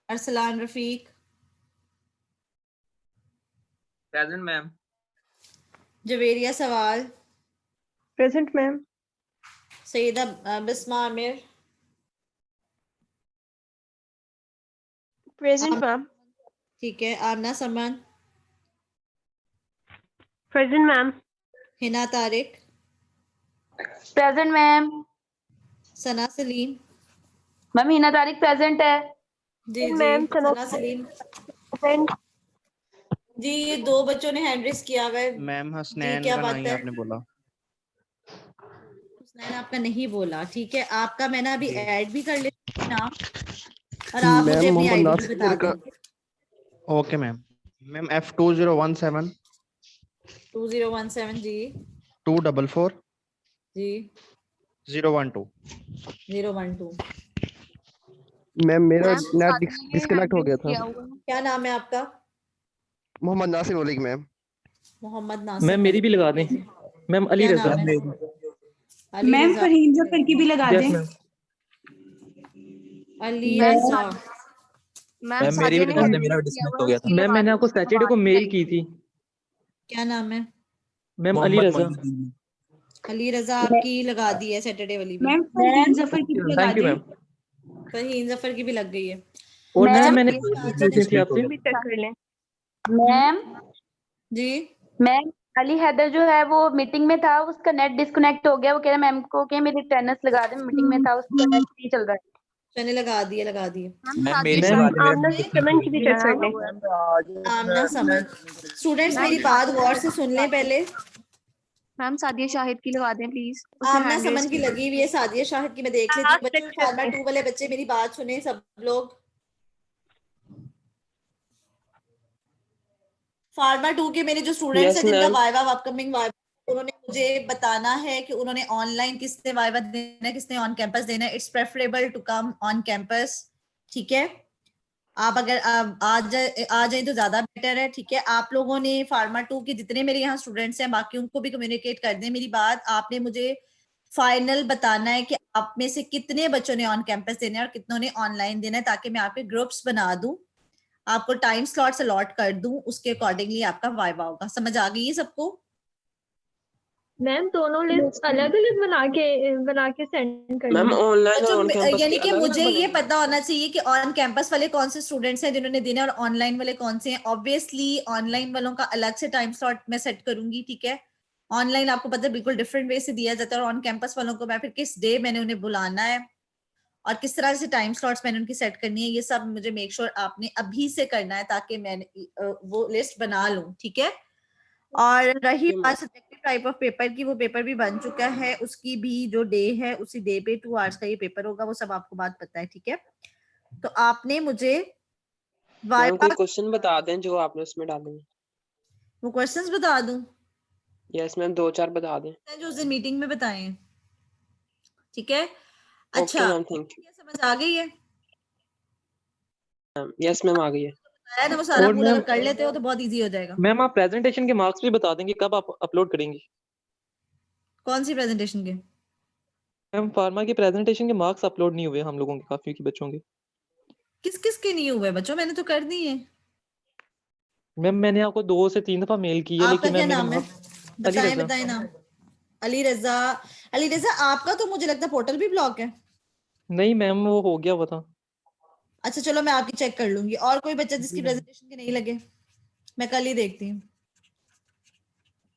Arsalan Rafiq. Present ma'am. Javeria Sawal. Present ma'am. Syeda Bisma Amir. Present ma'am. ठीक है, Amna Saman. Present ma'am. Hina Tariq. Present ma'am. Sana Saleem. Ma'am Hina Tariq present है। जी जी, मैम सना सलीम। जी, ये 2 बच्चों ने हैंड रेस किया हुआ है। मैम जी, हसनैन क्या का बात नहीं है? आपने बोला। हुसनैन आपका नहीं बोला, ठीक है। आपका मैंने अभी जी। ऐड भी कर लिया नाम, और आप मुझे अपनी आईडी भी बता दें। Okay ma'am. मैम F2017 2017 जी 244 जी 012। 012। मैम मेरा मैम नेट सादिया ने डिस्कनेक्ट हैंड हो गया रेस था। किया हुआ है। क्या नाम है आपका? मोहम्मद नासिर मलिक मैम। मोहम्मद नासिर मैम मेरी मलिक। भी लगा दें। मैम अली क्या रजा। नाम है? अली मैम रजा। फरहीन जफर की भी लगा यस दें। मैम। अली मैम रजा। मैम मैम मेरी सादिया भी ने लगा हैंड दें, मेरा रेस किया डिस्कनेक्ट हुआ हो है, गया था। उसकी मैम लगा मैंने दें, आपको उसकी सैटरडे को आवाज नहीं मेल आई। की थी। क्या नाम है? मैम अली रजा। अली रजा आपकी लगा दी है सैटरडे वाली भी। मैम फरहीन जफर की भी लगा थैंक यू दें। मैम। फरहीन जफर की भी लग गई है। और अच्छा, मैम मैंने मेरी बात पूछनी थी सुने। आपसे। भी चेक कर लें। मैम जी मैम अली हैदर जो है वो मीटिंग में था, उसका नेट डिस्कनेक्ट हो गया। वो कह रहा मैम को कि मेरी अटेंडेंस लगा दे, मीटिंग में था, उसका नेट नहीं चल रहा है। मैंने लगा दिए, लगा दिए। मैम मेरी सादिया भी ने लगा दें, आमना मेरा समन की भी चेक कर लगा लें। हुआ है। आमना समझ। स्टूडेंट्स मैम मेरी बात गौर से सुन लें पहले। मैम सादिया शाहिद की लगा दें प्लीज, उसने आमना हैंड रेस समन की की। लगी हुई है, सादिया शाहिद की मैं देख लेती हूँ। बच्चों, फार्मा 2 वाले बच्चे मेरी बात सुने सब लोग। फार्मा 2 के मेरे जो स्टूडेंट्स हैं जिनका वाइवा अपकमिंग वाइवा, उन्होंने मुझे बताना है कि उन्होंने ऑनलाइन किसने वाइवा देना है, किसने ऑन कैंपस देना है। It's preferable to come on campus, ठीक है। आप अगर आ जाए तो ज्यादा बेटर है, ठीक है। आप लोगों ने फार्मा 2 के जितने मेरे यहाँ स्टूडेंट्स हैं बाकी उनको भी कम्युनिकेट कर दें मेरी बात। आपने मुझे फाइनल बताना है कि आप में से कितने बच्चों ने ऑन कैंपस देना है और कितनों ने ऑनलाइन देना है, ताकि मैं आपके ग्रुप्स बना दूं, आपको टाइम स्लॉट्स अलॉट कर दूं, उसके अकॉर्डिंगली आपका वाइवा होगा। समझ आ गई है सबको? मैम दोनों लिस्ट अलग अलग बना के सेंड करनी मैम है। ऑनलाइन और ऑन बच्चों, कैंपस यानी के कि अलग मुझे अलग ये बनेंगे। पता होना चाहिए कि ऑन कैंपस वाले कौन से स्टूडेंट्स हैं जिन्होंने देना है और ऑनलाइन वाले कौन से हैं। ऑब्वियसली ऑनलाइन वालों का अलग से टाइम स्लॉट मैं सेट करूंगी, ठीक है। ऑनलाइन आपको पता है बिल्कुल डिफरेंट वे से दिया जाता है, और ऑन कैंपस वालों को मैं फिर किस डे मैंने उन्हें बुलाना है और किस तरह से टाइम स्लॉट्स मैंने उनकी सेट करनी है, ये सब मुझे मेक श्योर आपने अभी से करना है, ताकि मैंने वो लिस्ट बना लूं, ठीक है। और रही बात सब्जेक्टिव टाइप ऑफ पेपर की, वो पेपर भी बन चुका है। उसकी भी जो डे है उसी डे पे 2 आवर्स का ये पेपर होगा, वो सब आपको बात पता है, ठीक है। तो आपने मुझे मैम वाइवा कोई क्वेश्चन बता दें जो आपने उसमें डाले हैं। वो क्वेश्चंस बता दूं यस मैम 2-4 बता दें। जो उस दिन मीटिंग में बताए हैं, ठीक है। ओके अच्छा, मैम, थैंक यू। ये समझ आ गई है? यस मैम आ गई है। बताया ना, वो सारा और पूरा अगर मैम कर लेते हो तो बहुत इजी हो जाएगा। मैम आप प्रेजेंटेशन के मार्क्स भी बता देंगे कब आप अपलोड करेंगी? कौन सी प्रेजेंटेशन के? मैम फार्मा की प्रेजेंटेशन के मार्क्स अपलोड नहीं हुए हम लोगों के, काफी के बच्चों के। किस किस के नहीं हुए बच्चों? मैंने तो कर दी है। मैम मैंने आपको 2 से 3 दफा मेल की है, आपका लेकिन क्या मैम मेरे नाम है? अली बताएं रजा। बताएं नाम। अली रजा। अली रजा, आपका तो मुझे लगता है पोर्टल भी ब्लॉक है। नहीं मैम वो हो गया हुआ था। अच्छा चलो, मैं आपकी चेक कर लूंगी। और कोई बच्चा जिसकी प्रेजेंटेशन के नहीं लगे? मैं कल ही देखती हूँ।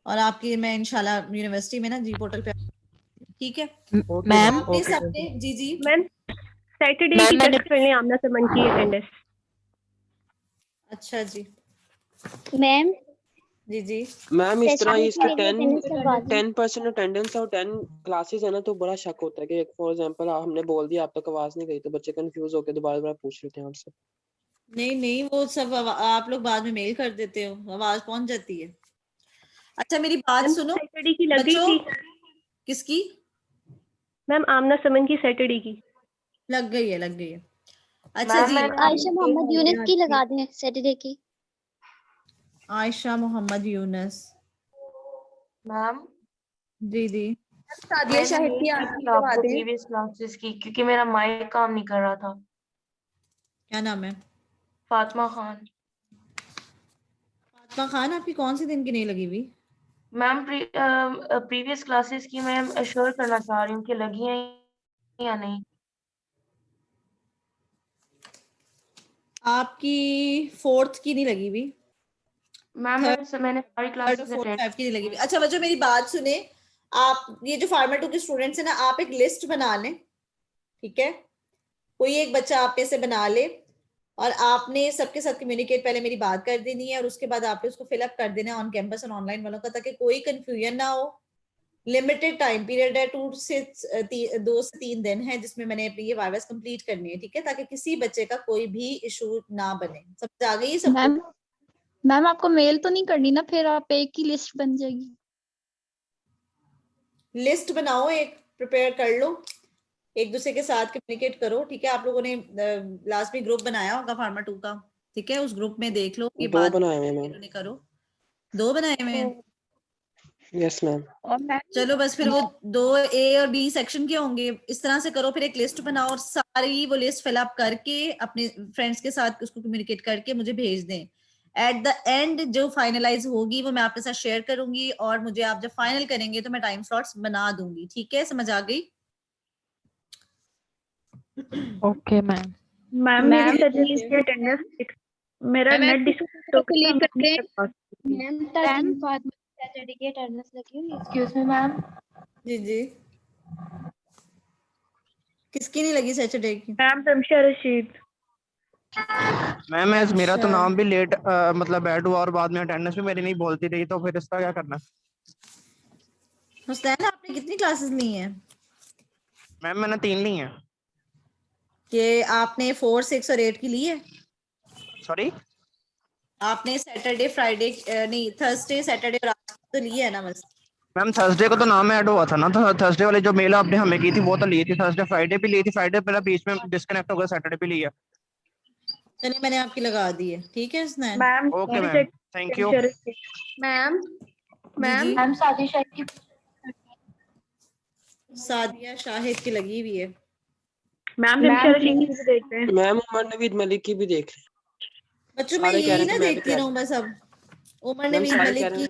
और आपकी मैं इंशाल्लाह यूनिवर्सिटी में ना जी पोर्टल पे, ठीक है। मैम आपने सबने जी जी मैम सैटरडे की चेक कर लें आमना समन की अटेंडेंस। अच्छा जी मैम जी जी मैम इस तरह सैटरडे इसके की मेरी अटेंडेंस लगवा दी। 10% अटेंडेंस और 10 क्लासेस है ना, तो बड़ा शक होता है कि फॉर एग्जांपल हमने बोल दिया आप तक आवाज नहीं गई, तो बच्चे कंफ्यूज होकर दोबारा पूछ लेते हैं आपसे। नहीं नहीं, वो सब आप लोग बाद में मेल कर देते हो, आवाज पहुंच जाती है। अच्छा मेरी बात सुनो सैटरडे की लग गई बच्चों। थी। किसकी? मैम आमना समन की सैटरडे की लग गई है, लग गई है। अच्छा मैम जी, मैंने आयशा मोहम्मद यूनिस की लगा दें सैटरडे की। आयशा मोहम्मद यूनस। मैम जी जी। सादिया मैंने शाहिद मेल की की आप थी लगा आपको दें। प्रीवियस क्लासेस की, क्योंकि मेरा माइक काम नहीं कर रहा था। क्या नाम है? फातिमा खान। फातिमा खान, आपकी कौन से दिन की नहीं लगी हुई? मैम प्रीवियस क्लासेस की मैं अश्योर करना चाह रही हूँ कि लगी हैं या नहीं। आपकी 4th की नहीं लगी हुई? मैम मैंने सारी क्लासेस 4th अटेंड 5 की नहीं लगी हुई। अच्छा बच्चों मेरी बात सुने, आप ये जो फार्मा 2 के स्टूडेंट्स हैं ना, आप एक लिस्ट बना लें, ठीक है? कोई एक बच्चा आप में से बना ले और आपने सबके साथ कम्युनिकेट पहले मेरी बात कर देनी है और उसके बाद आपने उसको फिलअप कर देना है ऑन कैंपस और ऑनलाइन वालों का, ताकि कोई कंफ्यूजन ना हो। लिमिटेड टाइम पीरियड है, 2 से 3 दिन है जिसमें मैंने अपनी ये वाइवास कंप्लीट करनी है, ठीक है? ताकि किसी बच्चे का कोई भी इशू ना बने। समझ आ गई सबको? मैम आपको मेल तो नहीं करनी ना, फिर आप एक ही लिस्ट बन जाएगी। लिस्ट बनाओ, एक प्रिपेयर कर लो, एक दूसरे के साथ कम्युनिकेट करो, ठीक है? आप लोगों ने लास्ट में ग्रुप बनाया होगा फार्मा 2 का, ठीक है? उस ग्रुप में देख लो ये 2 बात बनाए हुए हैं मैम। करो। 2 बनाए हुए हैं? Yes ma'am. चलो बस फिर वो 2A और B सेक्शन के होंगे, इस तरह से करो। फिर एक लिस्ट बनाओ और सारी वो लिस्ट फिल अप करके अपने फ्रेंड्स के साथ उसको कम्युनिकेट करके मुझे भेज दें। एट द एंड जो फाइनलाइज होगी वो मैं आपके साथ शेयर करूंगी और मुझे आप जब फाइनल करेंगे तो मैं टाइम स्लॉट्स बना दूंगी, ठीक है? समझ आ गई? Okay ma'am. मैम मेरी सैटरडे की अटेंडेंस मेरा नेट डिस्कनेक्ट हो गया। मैम ताजीम फातिमा सैटरडे की अटेंडेंस लगी हुई है। Excuse me ma'am. जी जी। किसकी नहीं लगी सैटरडे की? मैम तमशा रशीद। मैम मेरा तो नाम भी लेट मतलब ऐड हुआ और बाद में अटेंडेंस भी मेरी नहीं बोलती रही, तो फिर इसका क्या करना? हुसैन आपने कितनी क्लासेस ली हैं? मैम मैंने 3 ली हैं। कि आपने 4, 6 और 8 की ली है? सॉरी? आपने सैटरडे फ्राइडे नहीं थर्सडे सैटरडे और आज तो ली है ना? बस मैम थर्सडे को तो नाम ऐड हुआ था ना, तो थर्सडे वाली जो मेल आपने हमें की थी वो तो ली थी। थर्सडे फ्राइडे भी ली थी, फ्राइडे मेरा बीच में डिस्कनेक्ट हो गया, सैटरडे भी लिया। चलिए मैंने आपकी लगा दी है, ठीक है Hussain? Ma'am okay ma'am, thank you. Ma'am ma'am Sadia Shahid की सादिया शाहिद की लगी हुई है। मैम तमशा रशीद की भी देखते हैं। मैम उमर नवीद मलिक की भी देख लें। बच्चों मैं यही ना देखती रहूं बस। अब उमर नवीद मलिक की।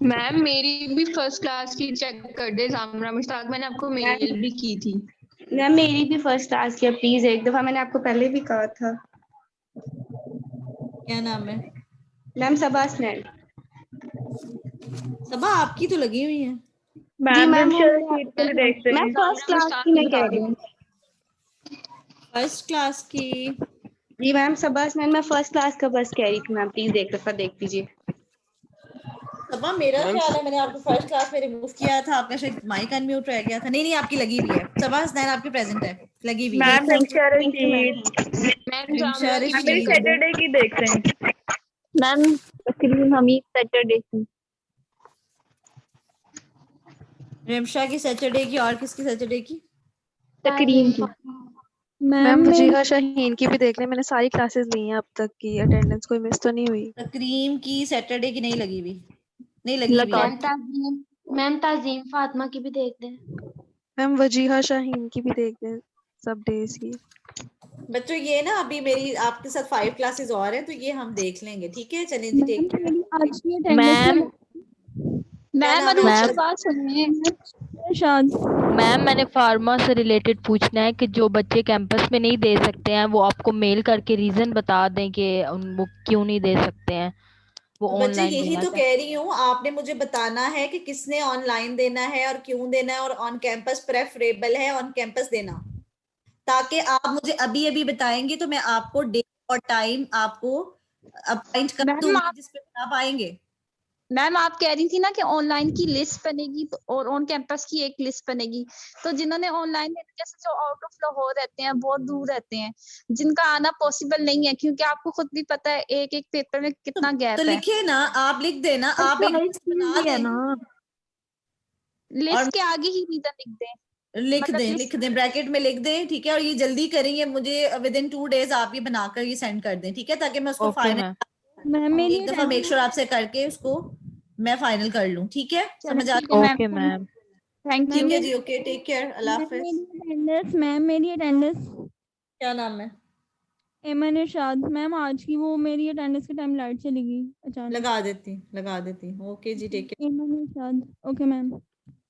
मैम मेरी भी फर्स्ट क्लास की चेक कर दे जामरा मुश्ताक, मैंने आपको मेल भी की थी। मैम मेरी भी फर्स्ट क्लास की, प्लीज एक दफा मैंने आपको पहले भी कहा था। क्या नाम है? मैम सबा हसनैन। सबा आपकी तो लगी हुई है। जी मैम मैं फर्स्ट क्लास की मैं कह रही हूँ। फर्स्ट क्लास की? जी मैम सबा हसनैन, मैं फर्स्ट क्लास का बस कह रही थी मैम, प्लीज एक दफा देख लीजिए। सबा मेरा ख्याल है मैंने आपको फर्स्ट क्लास में रिमूव किया था, आपका शायद माइक अनम्यूट रह गया था। नहीं आपकी लगी हुई है। सबा हसनैन आपकी प्रेजेंट है, लगी हुई है। मैम तमशा रशीद। मेरी सैटरडे की देख रहे हैं। मैम तकरीबन हमीद सैटरडे की। रिमशा की सैटरडे की और किसकी सैटरडे की? तकरीम की। मैम वजीहा शाहीन की भी देख लें, मैंने सारी क्लासेस ली हैं अब तक की, अटेंडेंस कोई मिस तो नहीं हुई। तकरीम की सैटरडे की नहीं लगी हुई, नहीं लगी हुई। मैम ताजीम फातिमा की भी देख दें। मैम वजीहा शाहीन की भी देख लें सब डेज की। बच्चों ये ना अभी मेरी आपके साथ 5 क्लासेस और हैं, तो ये हम देख लेंगे, ठीक है? चलें जी, टेक केयर। मैम मैंने फार्मा से रिलेटेड पूछना है कि जो बच्चे कैंपस में नहीं दे सकते हैं वो आपको मेल करके रीजन बता दें कि वो क्यों नहीं दे सकते हैं, वो बच्चे ऑनलाइन यही देना तो चाहते हैं। कह रही हूँ, आपने मुझे बताना है कि किसने ऑनलाइन देना है और क्यों देना है, और ऑन कैंपस प्रेफरेबल है ऑन कैंपस देना, ताकि आप मुझे अभी अभी बताएंगे तो मैं आपको डेट और टाइम आपको अपॉइंट कर दूंगी जिस पे आप आएंगे। मैम आप कह रही थी ना कि ऑनलाइन की लिस्ट बनेगी तो और ऑन कैंपस की एक लिस्ट बनेगी, तो जिन्होंने ऑनलाइन जैसे जो आउट ऑफ लाहौर रहते हैं, बहुत दूर रहते हैं, जिनका आना पॉसिबल नहीं है, क्योंकि आपको खुद भी पता है एक एक पेपर में कितना गैप तो है। लिखिए ना, आप लिख देना, आप एक लिस्ट बना देना। लिस्ट के आगे ही रीजन लिख दें ब्रैकेट में लिख दें, ठीक है। और ये जल्दी करेंगे, मुझे विद इन 2 days आप ये बनाकर ये सेंड कर दें, ठीक है, ताकि मैं उसको फाइनल एक दफा मेक श्योर आपसे करके उसको मैं फाइनल कर लूं, ठीक है। समझ आ गया? ओके मैम, थैंक ठीक है जी, ओके, टेक केयर, अल्लाह हाफिज। मैम मेरी अटेंडेंस क्या नाम है? एमन इरशाद मैम। आज की वो मेरी अटेंडेंस के टाइम लाइट चली गई अचानक। लगा देती। ओके जी, टेक केयर। एमन इरशाद, ओके मैम।